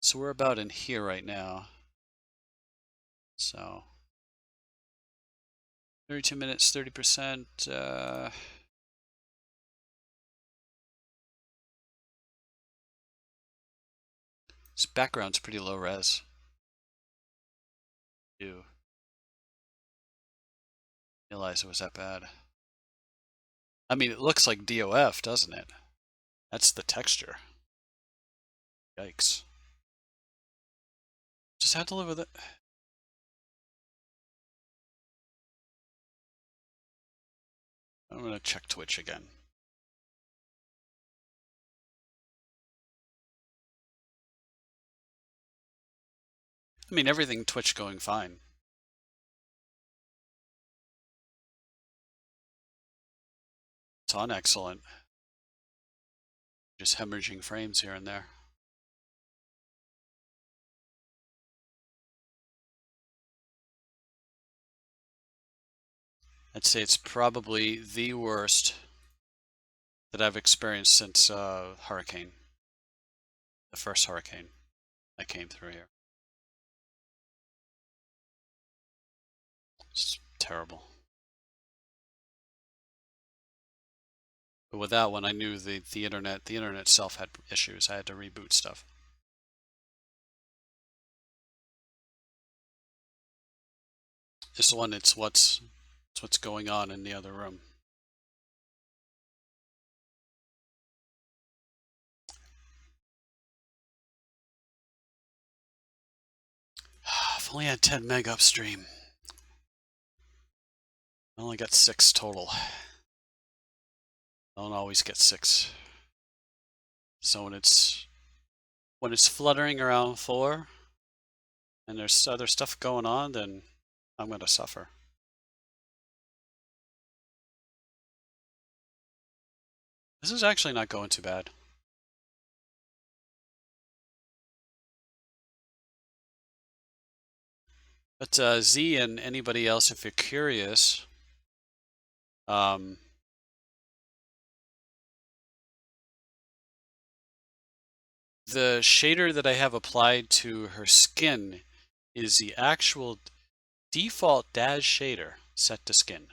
Speaker 1: So we're about in here right now. So 32 minutes, 30%. This background's pretty low res. Ew. Realize it was that bad. I mean, it looks like DOF, doesn't it? That's the texture. Yikes. Just had to live with it. I'm gonna check Twitch again. I mean, everything Twitch going fine. It's on excellent. Just hemorrhaging frames here and there. I'd say it's probably the worst that I've experienced since hurricane. The first hurricane that came through here. It's terrible. But with that one, I knew the internet itself had issues. I had to reboot stuff. This one, it's what's going on in the other room. I've only had 10 meg upstream. I only got 6 total. I don't always get 6. So when it's fluttering around 4 and there's other stuff going on, then I'm going to suffer. This is actually not going too bad. But Z and anybody else, if you're curious, the shader that I have applied to her skin is the actual default DAZ shader set to skin.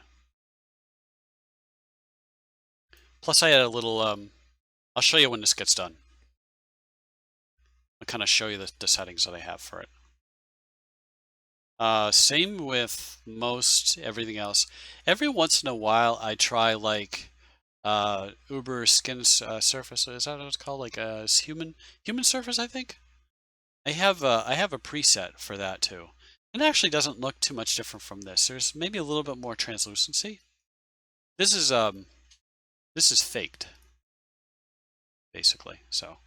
Speaker 1: Plus I had a little, I'll show you when this gets done. I'll kind of show you the settings that I have for it. Same with most everything else. Every once in a while I try like Uber skin surface. Is that what it's called? Like human surface, I think. I have a preset for that too. It actually doesn't look too much different from this. There's maybe a little bit more translucency. This is faked, basically. So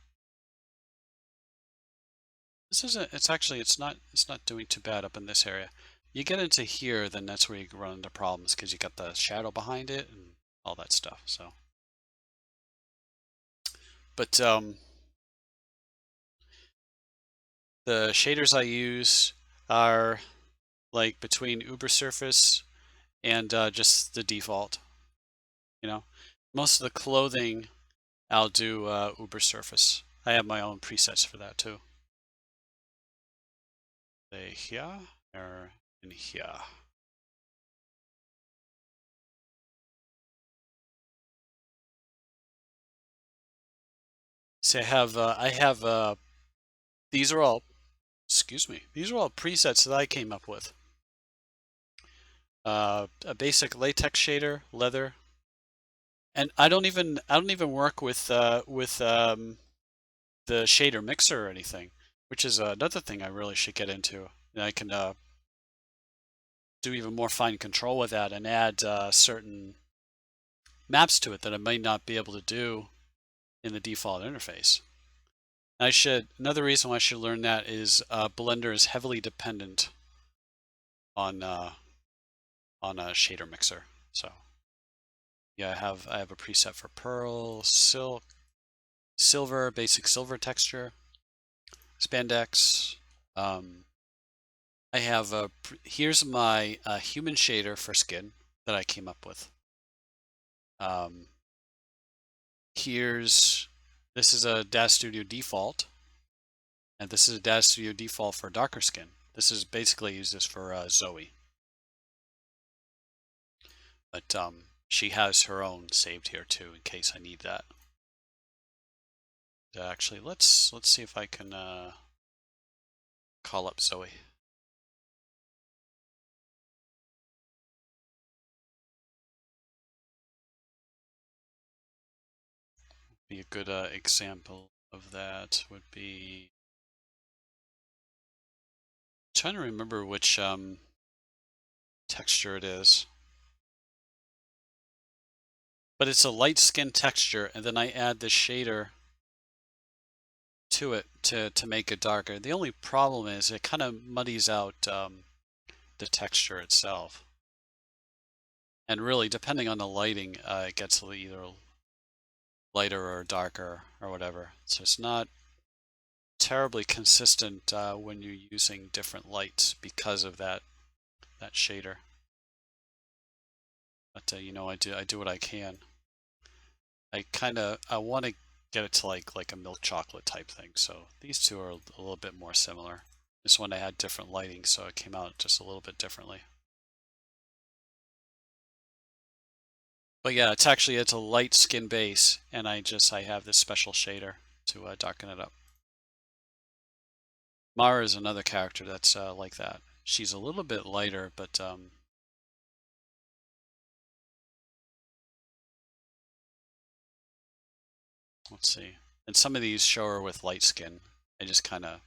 Speaker 1: this isn't. It's actually it's not doing too bad up in this area. You get into here, then that's where you run into problems because you got the shadow behind it and all that stuff. So, but the shaders I use are like between Uber Surface and just the default. You know, most of the clothing I'll do Uber Surface. I have my own presets for that too. They here or in here. So I have these are all, excuse me, these are all presets that I came up with. A basic latex shader, leather, and I don't even work with the shader mixer or anything, which is another thing I really should get into. And I can do even more fine control with that and add certain maps to it that I might not be able to do in the default interface. I should, another reason why I should learn that is Blender is heavily dependent on a shader mixer. So yeah, I have a preset for pearl, silk, silver, basic silver texture, spandex. I have a here's my human shader for skin that I came up with. Um, here's this is a DAZ Studio default, and this is a DAZ Studio default for darker skin. This is basically use this for Zoe, but she has her own saved here too in case I need that. Actually, let's see if I can call up Zoe. Be a good example of that would be trying to remember which texture it is. But it's a light skin texture, and then I add the shader to it to make it darker. The only problem is it kind of muddies out the texture itself. And really, depending on the lighting, it gets either lighter or darker or whatever. So it's not terribly consistent when you're using different lights because of that shader. But you know, I do what I can. I want to get it to like a milk chocolate type thing. So these two are a little bit more similar. This one I had different lighting, so it came out just a little bit differently. But yeah, it's a light skin base, and I have this special shader to darken it up. Mara is another character that's like that. She's a little bit lighter, but let's see. And some of these show her with light skin. I just kind of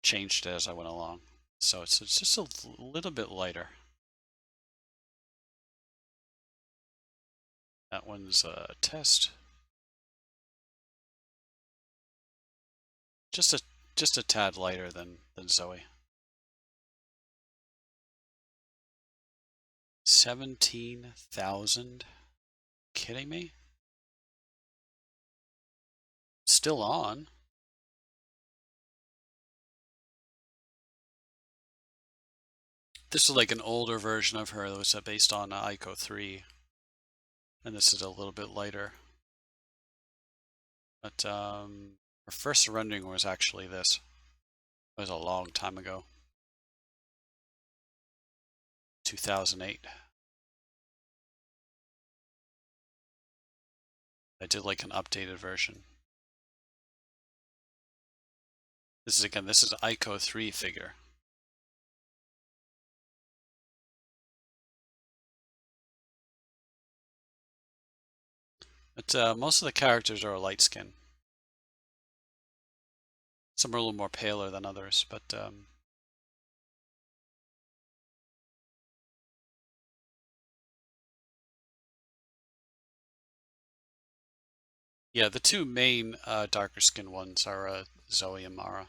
Speaker 1: changed it as I went along. So it's just a little bit lighter. That one's a test. Just a tad lighter than Zoe. 17,000? Kidding me? Still on. This is like an older version of her that was based on Ico 3. And this is a little bit lighter. But her first rendering was actually this. It was a long time ago. 2008. I did like an updated version. This is again, this is an Ico 3 figure. But most of the characters are a light skin. Some are a little more paler than others, but yeah, the two main darker skin ones are Zoe and Mara.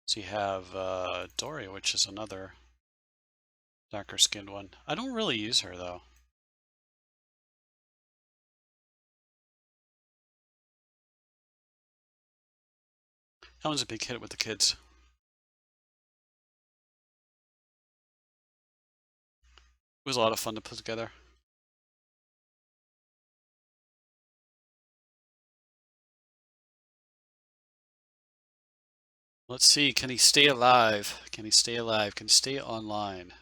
Speaker 1: So you have Doria, which is another darker skinned one. I don't really use her though. That one's a big hit with the kids. It was a lot of fun to put together. Let's see, can he stay alive? Can he stay alive? Can he stay online?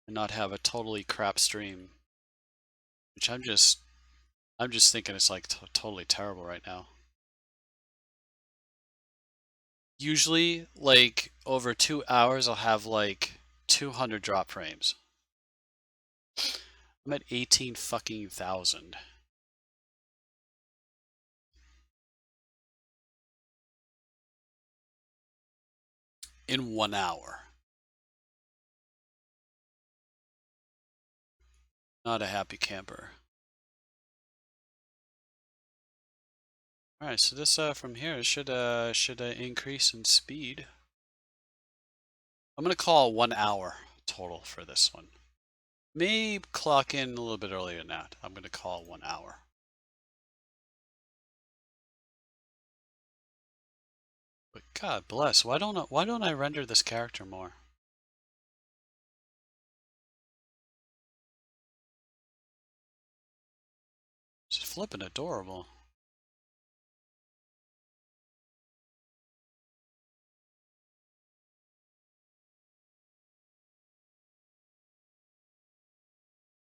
Speaker 1: And not have a totally crap stream? Which I'm just thinking it's like totally terrible right now. Usually, like, over 2 hours, I'll have like 200 drop frames. I'm at 18 fucking thousand. In 1 hour. Not a happy camper. Alright, so this from here should increase in speed. I'm gonna call 1 hour total for this one. May clock in a little bit earlier than that. I'm gonna call 1 hour. But God bless, why don't I render this character more? It's flippin' adorable.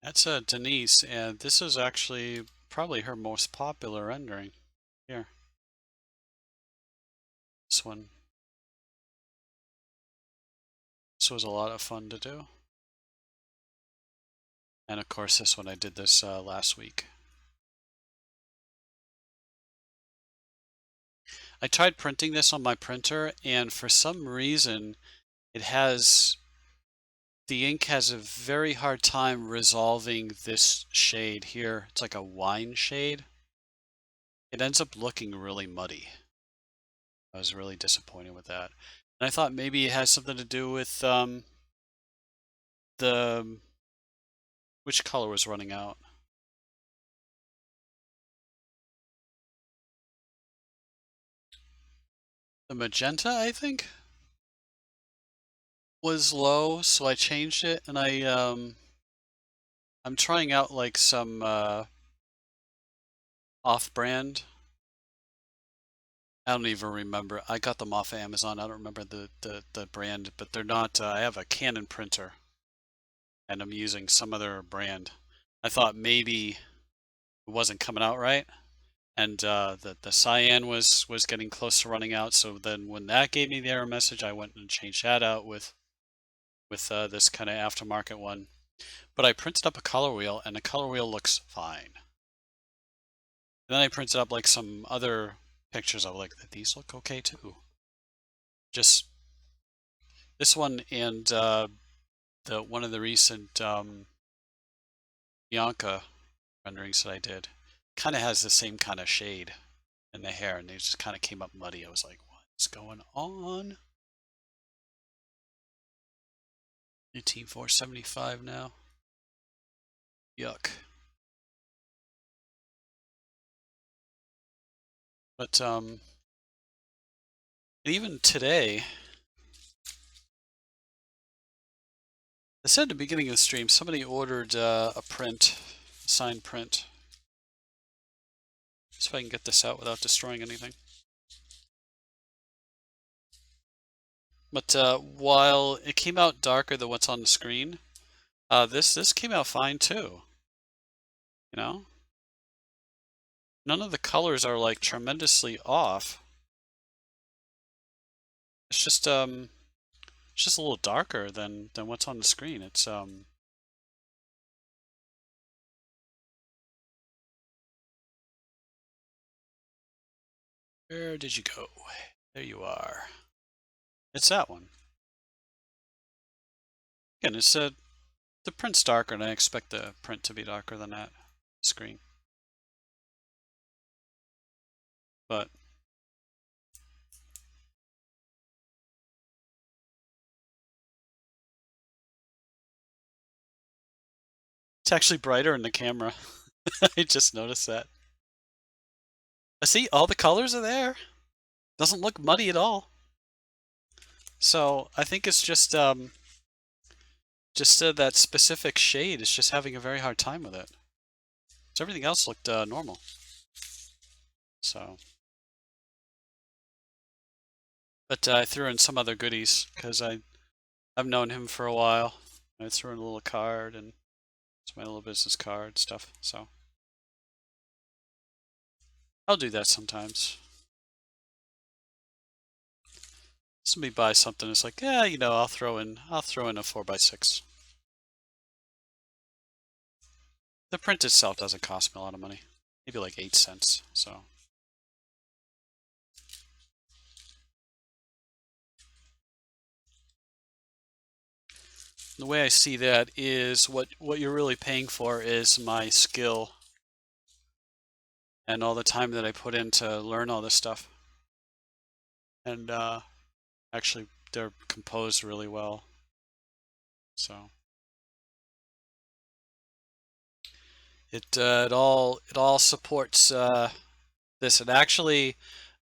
Speaker 1: That's Denise, and this is actually probably her most popular rendering. Here. This one. This was a lot of fun to do. And of course this one I did this last week. I tried printing this on my printer, and for some reason it has the ink has a very hard time resolving this shade here. It's like a wine shade. It ends up looking really muddy. I was really disappointed with that. And I thought maybe it has something to do with the which color was running out. The magenta, I think, was low, so I changed it, and I'm trying out like some off-brand. I don't even remember. I got them off of Amazon. I don't remember the brand, but they're not. I have a Canon printer, and I'm using some other brand. I thought maybe it wasn't coming out right, and the cyan was getting close to running out. So then when that gave me the error message, I went and changed that out with this kind of aftermarket one. But I printed up a color wheel, and the color wheel looks fine. And then I printed up like some other pictures of like these look okay too. Just this one and the one of the recent Bianca renderings that I did kind of has the same kind of shade in the hair, and they just kind of came up muddy. I was like, what's going on? 18475 now. Yuck. But even today, I said at the beginning of the stream, somebody ordered a print, a signed print. See if I can get this out without destroying anything. But while it came out darker than what's on the screen, this came out fine too. You know, None of the colors are like tremendously off. It's just a little darker than what's on the screen. It's where did you go? There you are. It's that one. Again, it's the print's darker, and I expect the print to be darker than that screen. But it's actually brighter in the camera. I just noticed that. See, all the colors are there. Doesn't look muddy at all. So I think it's just that specific shade is just having a very hard time with it. So everything else looked normal. So, but I threw in some other goodies because I've known him for a while. I threw in a little card and it's my little business card stuff. So I'll do that sometimes. Somebody buys something, it's like, yeah, I'll throw in a 4x6. The print itself doesn't cost me a lot of money, maybe like 8 cents. So the way I see that is what you're really paying for is my skill and all the time that I put in to learn all this stuff. And actually, they're composed really well. So it all supports this. And actually,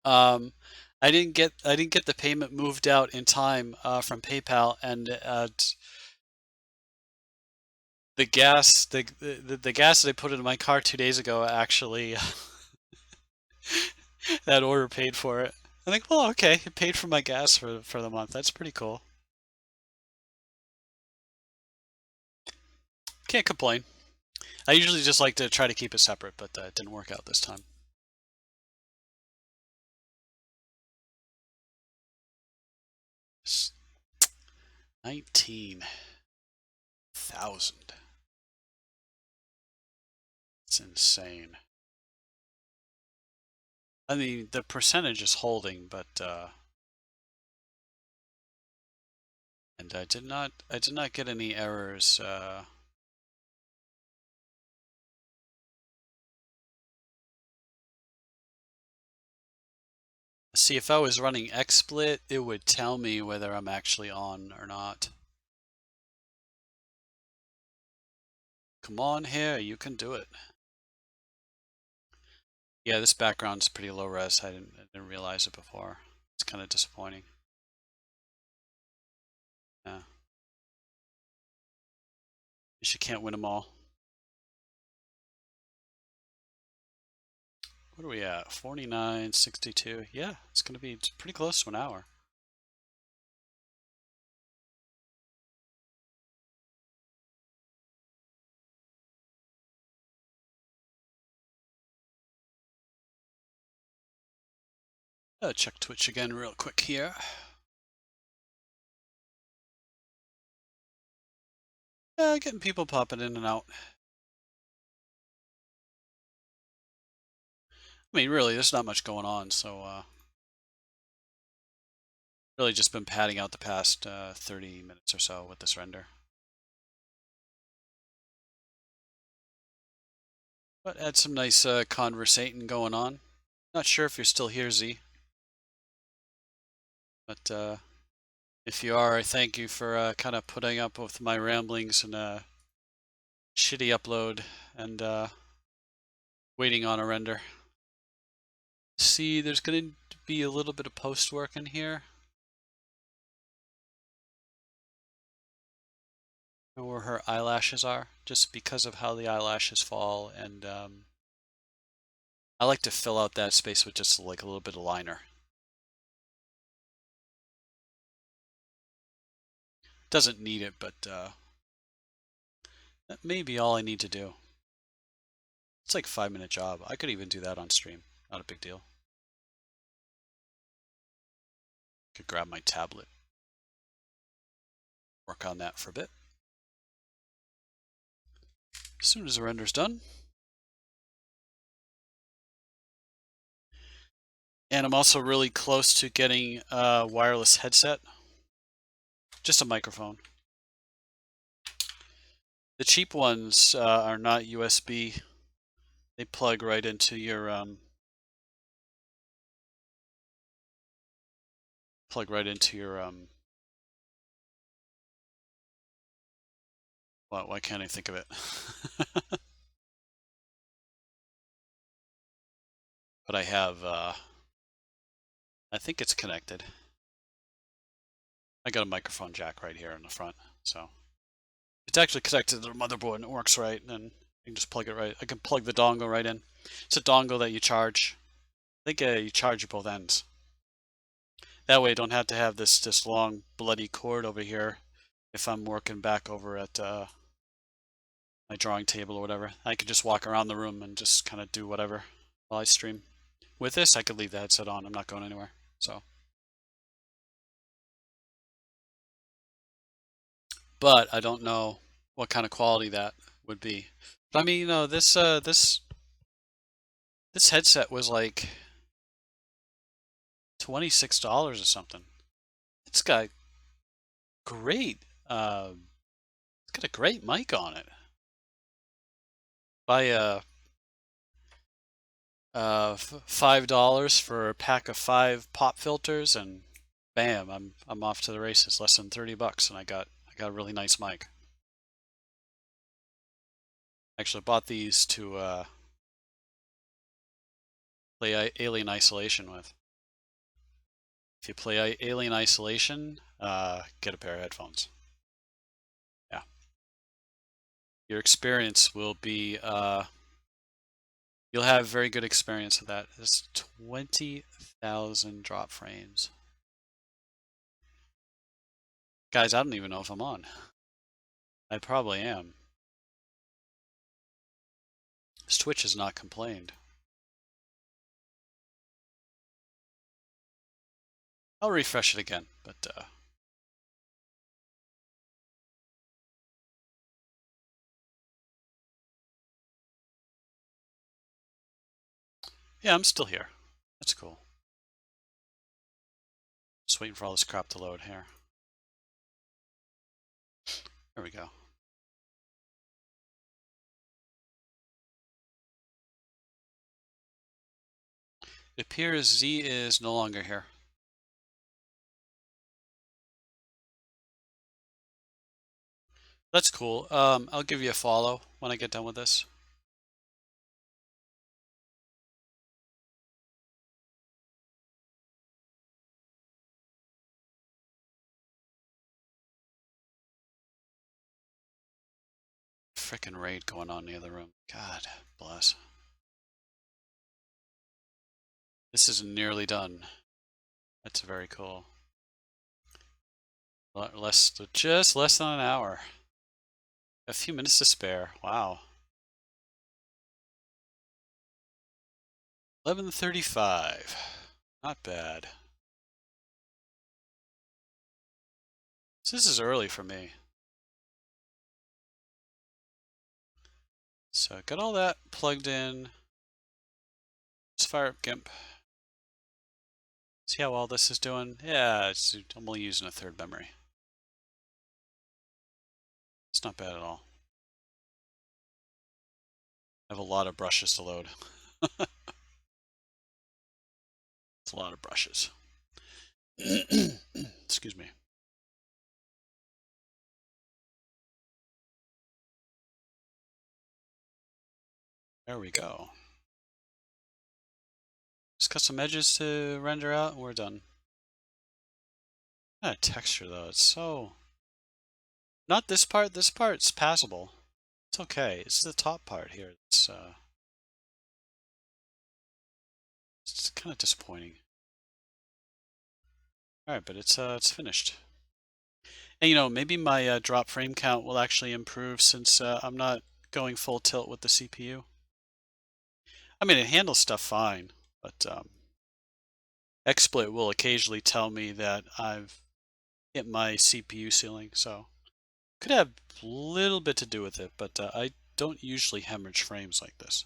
Speaker 1: um, I didn't get the payment moved out in time from PayPal, and the gas the gas that I put into my car 2 days ago actually that order paid for it. I think, well, okay, it paid for my gas for the month. That's pretty cool. Can't complain. I usually just like to try to keep it separate, but it didn't work out this time. It's 19,000. It's insane. I mean, the percentage is holding, but and I did not get any errors. See, if I was running XSplit, it would tell me whether I'm actually on or not. Come on here, you can do it. Yeah, this background's pretty low res. I didn't realize it before. It's kind of disappointing. Yeah. You can't win them all. What are we at? 49.62. Yeah, it's pretty close to an hour. Check Twitch again real quick here. Getting people popping in and out. I mean, really, there's not much going on, so really just been padding out the past 30 minutes or so with this render. But had some nice conversating going on. Not sure if you're still here, Z. But if you are, I thank you for kind of putting up with my ramblings and shitty upload and waiting on a render. See, there's going to be a little bit of post work in here. Where her eyelashes are, just because of how the eyelashes fall, and I like to fill out that space with just like a little bit of liner. Doesn't need it, but that may be all I need to do. It's like a 5-minute job. I could even do that on stream. Not a big deal. Could grab my tablet, work on that for a bit. As soon as the render's done. And I'm also really close to getting a wireless headset. Just a microphone. The cheap ones are not USB. They plug right into your why can't I think of it? But I have I think it's connected. I got a microphone jack right here in the front, so it's actually connected to the motherboard and it works right, and you can just plug it right. I can plug the dongle right in. It's a dongle that you charge. I think you charge at both ends. That way I don't have to have this long bloody cord over here if I'm working back over at my drawing table or whatever. I could just walk around the room and just kind of do whatever while I stream. With this, I could leave the headset on. I'm not going anywhere. So, but I don't know what kind of quality that would be. But I mean, you know, this headset was like $26 or something. It's got great it's got a great mic on it. Buy $5 for a pack of 5 pop filters, and bam, I'm off to the races. Less than $30, and I got a really nice mic. Actually, I bought these to play Alien Isolation with. If you play Alien Isolation, get a pair of headphones. Yeah, your experience will be you'll have very good experience with that. It's 20,000 drop frames. Guys, I don't even know if I'm on. I probably am. This Twitch has not complained. I'll refresh it again, but yeah, I'm still here. That's cool. Just waiting for all this crap to load here. There we go. It appears Z is no longer here. That's cool. I'll give you a follow when I get done with this. Frickin' raid going on in the other room. God bless. This is nearly done. That's very cool. Just less than an hour. A few minutes to spare. Wow. 11:35. Not bad. So this is early for me. So got all that plugged in. Let's fire up GIMP. See how well this is doing? Yeah, I'm only using a third memory. It's not bad at all. I have a lot of brushes to load. It's a lot of brushes. Excuse me. There we go. Just got some edges to render out and we're done. That texture though, it's so... Not this part. This part's passable. It's okay. It's the top part here. It's kind of disappointing. All right, but it's finished. And you know, maybe my drop frame count will actually improve since I'm not going full tilt with the CPU. I mean, it handles stuff fine, but XSplit will occasionally tell me that I've hit my CPU ceiling, so could have a little bit to do with it, but I don't usually hemorrhage frames like this.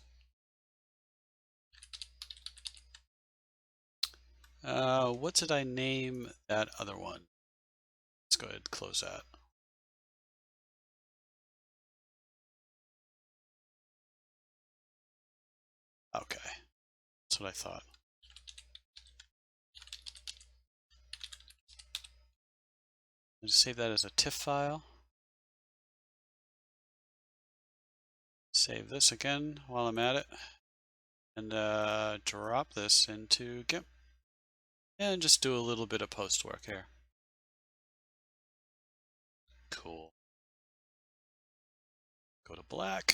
Speaker 1: What did I name that other one? Let's go ahead and close that. Okay, that's what I thought. Let's save that as a TIFF file. Save this again while I'm at it. And drop this into GIMP. And just do a little bit of post work here. Cool. Go to black.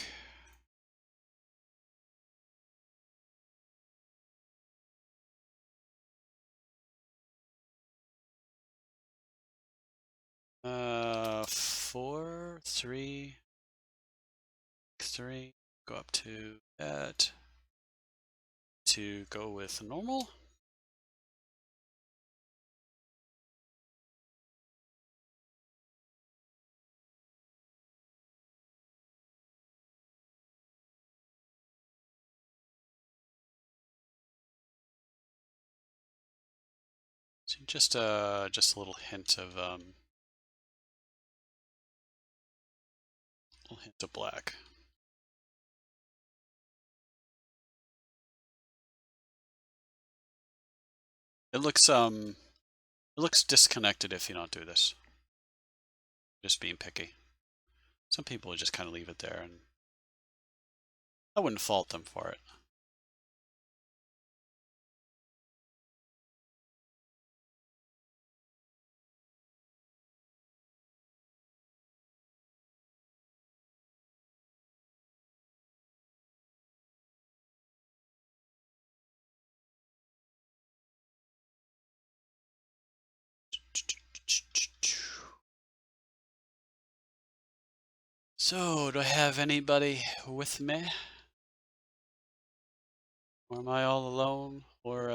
Speaker 1: Four, three, three. Go up to that. To go with normal. So just a little hint of black. It looks disconnected if you don't do this. Just being picky. Some people would just kind of leave it there, and I wouldn't fault them for it. So, do I have anybody with me? Or am I all alone? Or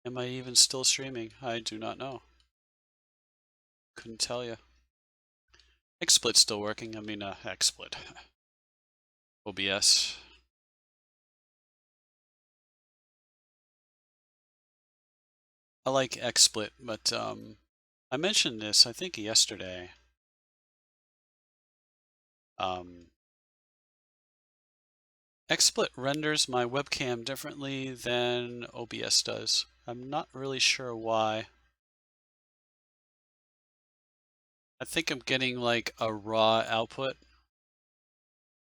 Speaker 1: am I even still streaming? I do not know. Couldn't tell you. XSplit's still working. I mean, XSplit. OBS. I like XSplit, but I mentioned this, I think, yesterday. XSplit renders my webcam differently than OBS does. I'm not really sure why. I think I'm getting like a raw output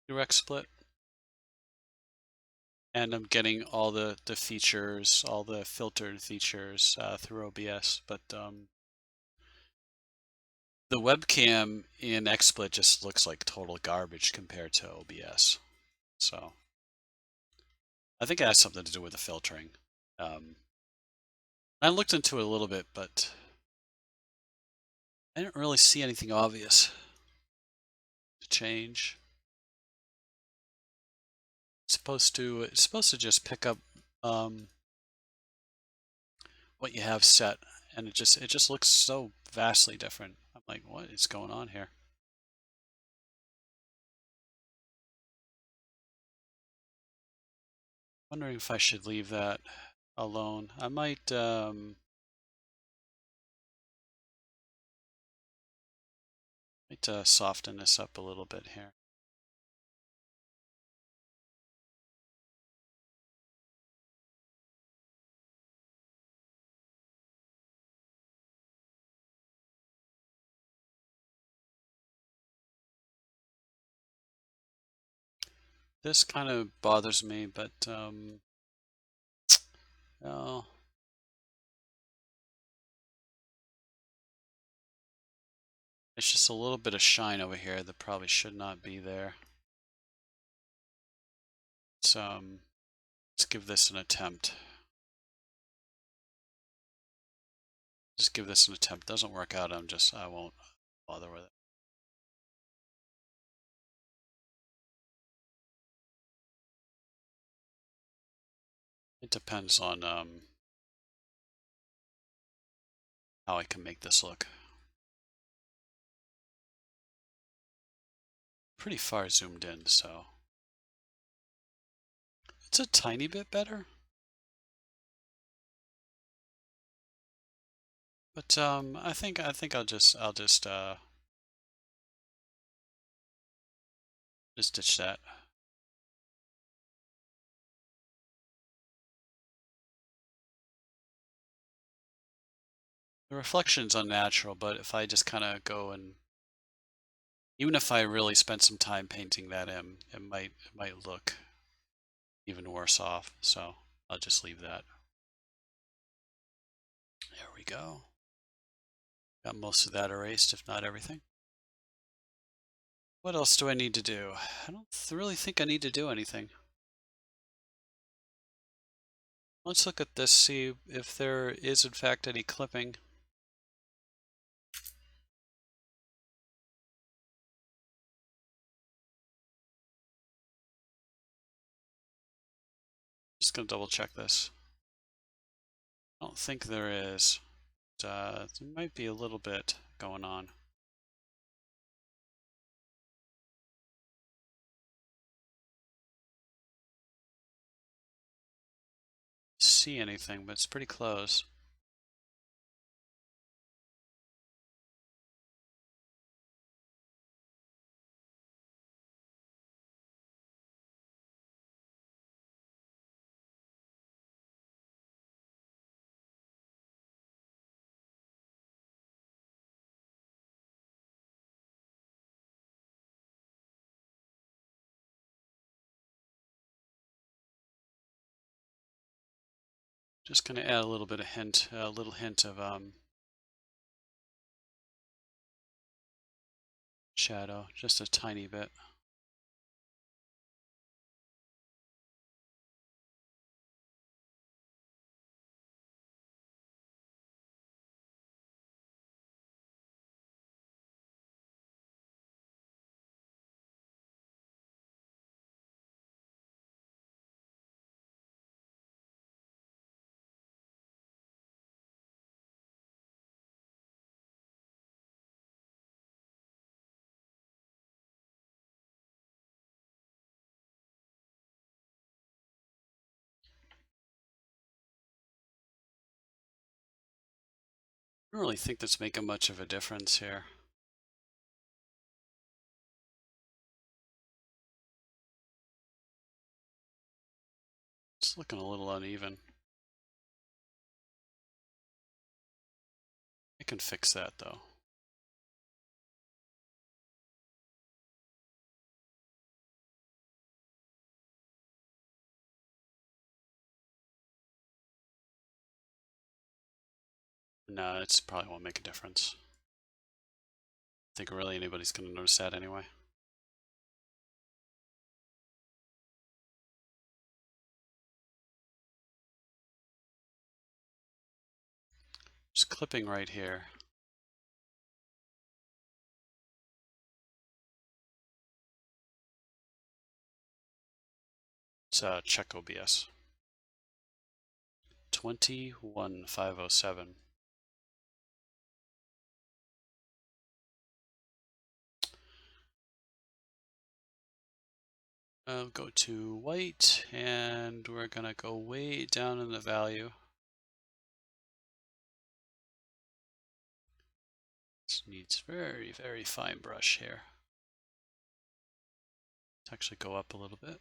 Speaker 1: through XSplit. And I'm getting all the features, all the filtered features through OBS. But the webcam in XSplit just looks like total garbage compared to OBS. So I think it has something to do with the filtering. I looked into it a little bit, but I didn't really see anything obvious to change. It's supposed to just pick up what you have set, and it just looks so vastly different. I'm like, what is going on here? Wondering if I should leave that alone. I might soften this up a little bit here. This kind of bothers me, but well, it's just a little bit of shine over here that probably should not be there. So let's give this an attempt. Just give this an attempt. Doesn't work out, I won't bother with it. depends on how I can make this look. Pretty far zoomed in, so it's a tiny bit better. But I think I'll just ditch that. The reflection's unnatural, but if I just kind of go and even if I really spent some time painting that in, it might look even worse off. So I'll just leave that. There we go. Got most of that erased, if not everything. What else do I need to do? I don't really think I need to do anything. Let's look at this, see if there is in fact any clipping. Just gonna double check this. I don't think there is. There might be a little bit going on. See anything, but it's pretty close. Just gonna add a little bit of hint, a little hint of shadow, just a tiny bit. I don't really think that's making much of a difference here. It's looking a little uneven. I can fix that though. No, it's probably won't make a difference. I think really anybody's gonna notice that anyway. Just clipping right here. It's check OBS. 21507. I'll go to white and we're gonna go way down in the value. This needs very, very fine brush here. Let's actually go up a little bit.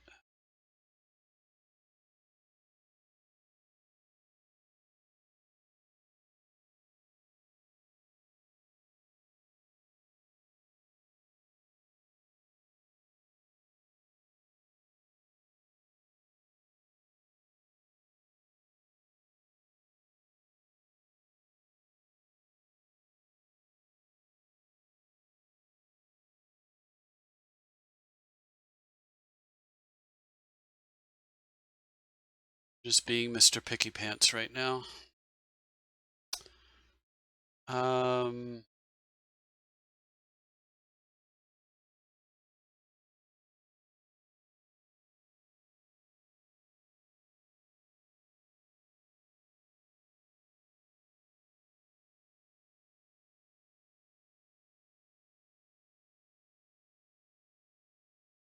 Speaker 1: Just being Mr. Picky Pants right now.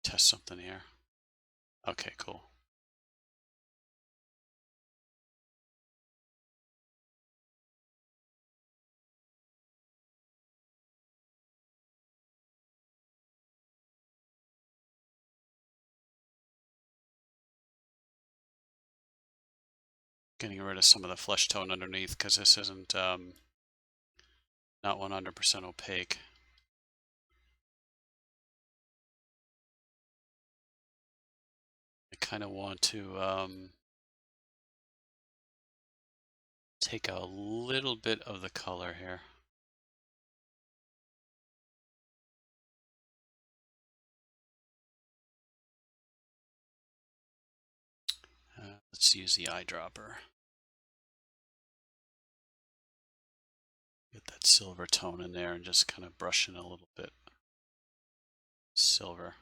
Speaker 1: test something here. Okay, cool. Getting rid of some of the flesh tone underneath because this isn't not 100% opaque. I kind of want to take a little bit of the color here. Let's use the eyedropper. Get that silver tone in there and just kind of brush in a little bit. Silver.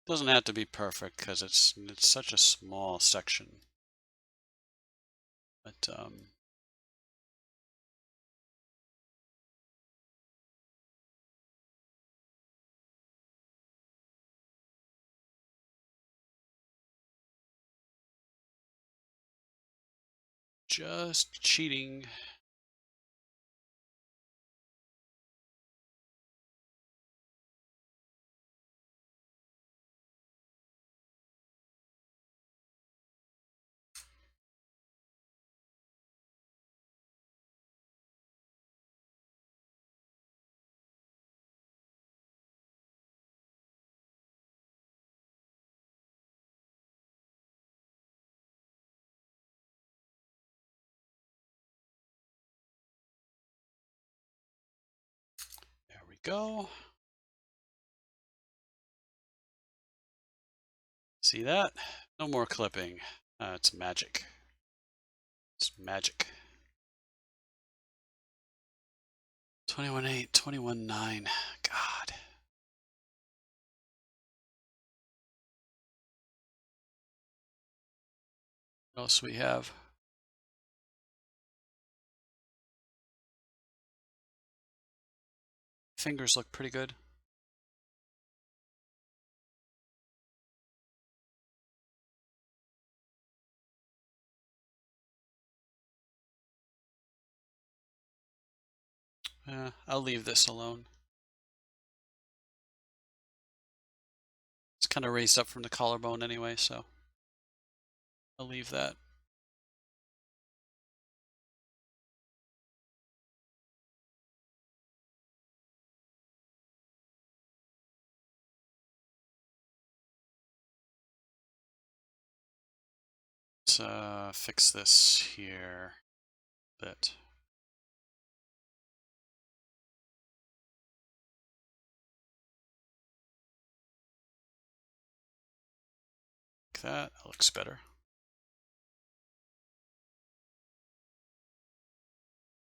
Speaker 1: Doesn't have to be perfect because it's such a small section. But just cheating. There we go. See that? No more clipping. It's magic. It's magic. 21.8, 21.9. God. What else we have? Fingers look pretty good. I'll leave this alone. It's kind of raised up from the collarbone anyway, so I'll leave that. Let's fix this here a bit. Like that. That looks better.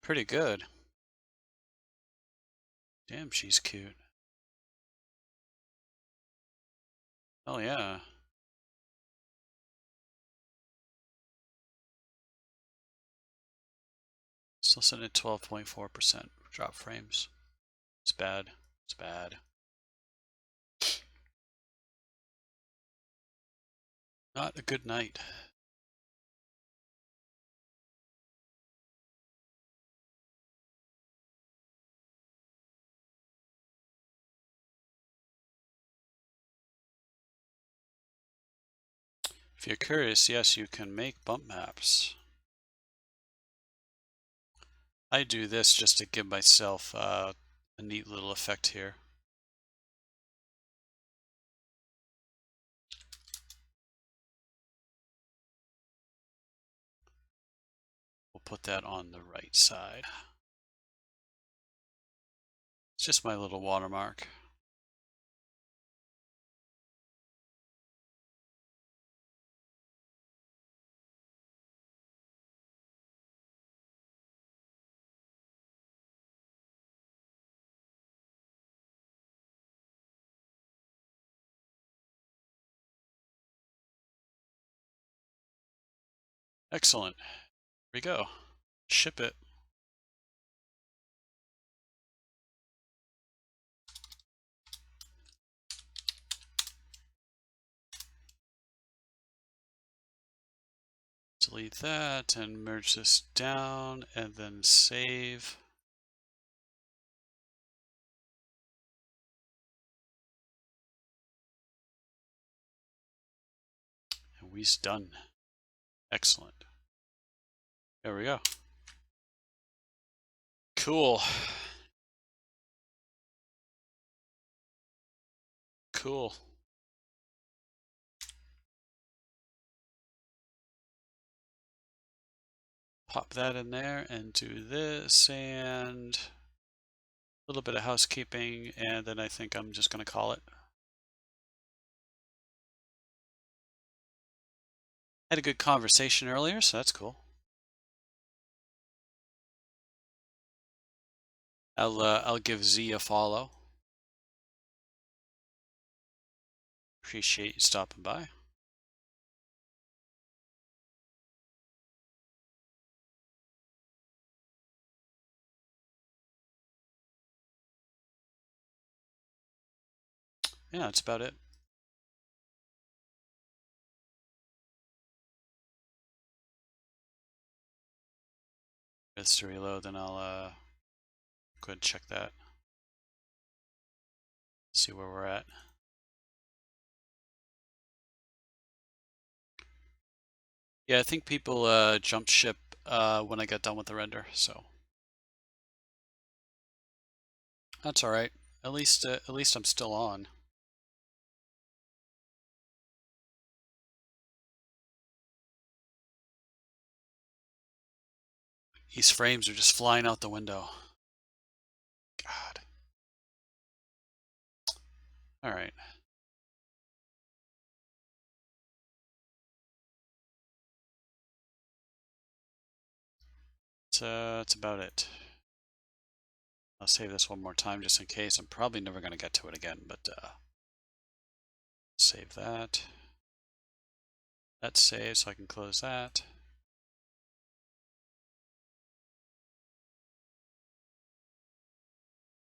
Speaker 1: Pretty good. Damn, she's cute. Oh yeah. Still sitting at 12.4% drop frames. It's bad. It's bad. Not a good night. If you're curious, yes, you can make bump maps. I do this just to give myself a neat little effect here. We'll put that on the right side. It's just my little watermark. Excellent. Here we go. Ship it. Delete that and merge this down and then save. And we's done. Excellent. There we go. Cool. Cool. Pop that in there and do this and a little bit of housekeeping, and then I think I'm just going to call it. Had a good conversation earlier, so that's cool. I'll give Z a follow. Appreciate you stopping by. Yeah, that's about it. If it's to reload, then I'll go ahead and check that. See where we're at. Yeah, I think people jumped ship when I got done with the render, so that's all right. At least I'm still on. These frames are just flying out the window. God. All right. That's about it. I'll save this one more time just in case. I'm probably never going to get to it again, but save that. That's saved, so I can close that.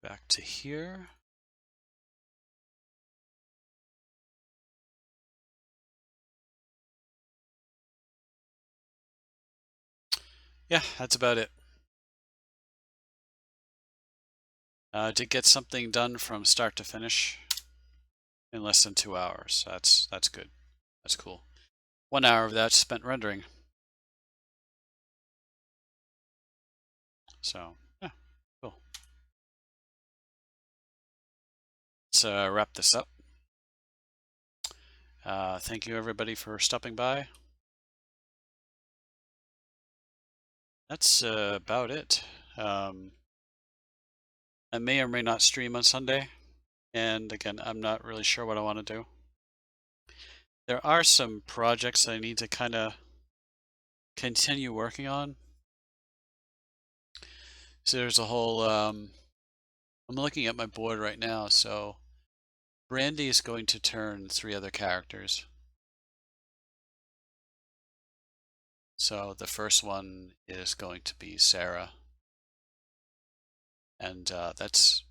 Speaker 1: Back to here. Yeah, that's about it. Did get something done from start to finish in less than 2 hours. That's good. That's cool. 1 hour of that spent rendering. So yeah, cool. Let's wrap this up. Thank you everybody for stopping by. That's about it. I may or may not stream on Sunday. And again, I'm not really sure what I want to do. There are some projects I need to kind of continue working on. So there's a whole, I'm looking at my board right now. So Brandy is going to turn 3 other characters. So the first one is going to be Sarah. And that's,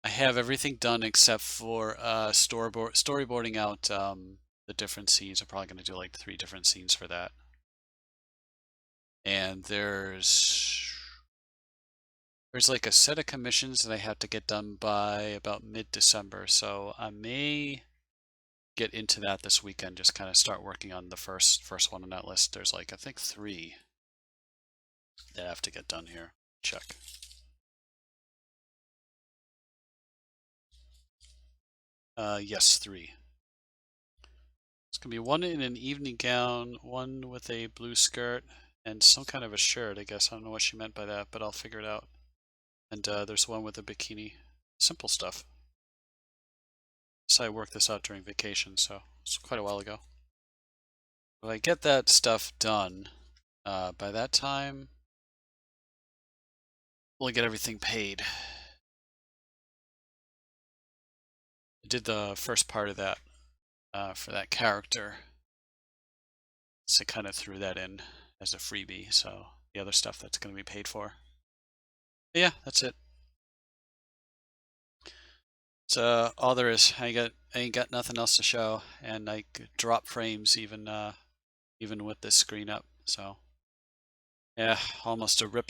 Speaker 1: I have everything done except for storyboarding out the different scenes. I'm probably going to do like 3 different scenes for that. And there's like a set of commissions that I have to get done by about mid-December, so I may get into that this weekend, just kind of start working on the first one on that list. There's like, I think 3 that I have to get done here. Check. Yes, 3. It's gonna be 1 in an evening gown, 1 with a blue skirt, and some kind of a shirt, I guess. I don't know what she meant by that, but I'll figure it out. And there's 1 with a bikini. Simple stuff. So I worked this out during vacation, so it's quite a while ago. If I get that stuff done, by that time, we'll get everything paid. I did the first part of that for that character. So I kind of threw that in as a freebie. So the other stuff that's going to be paid for. But yeah, that's it. So all there is. I ain't got nothing else to show, and I could drop frames even with this screen up. So yeah, almost a rip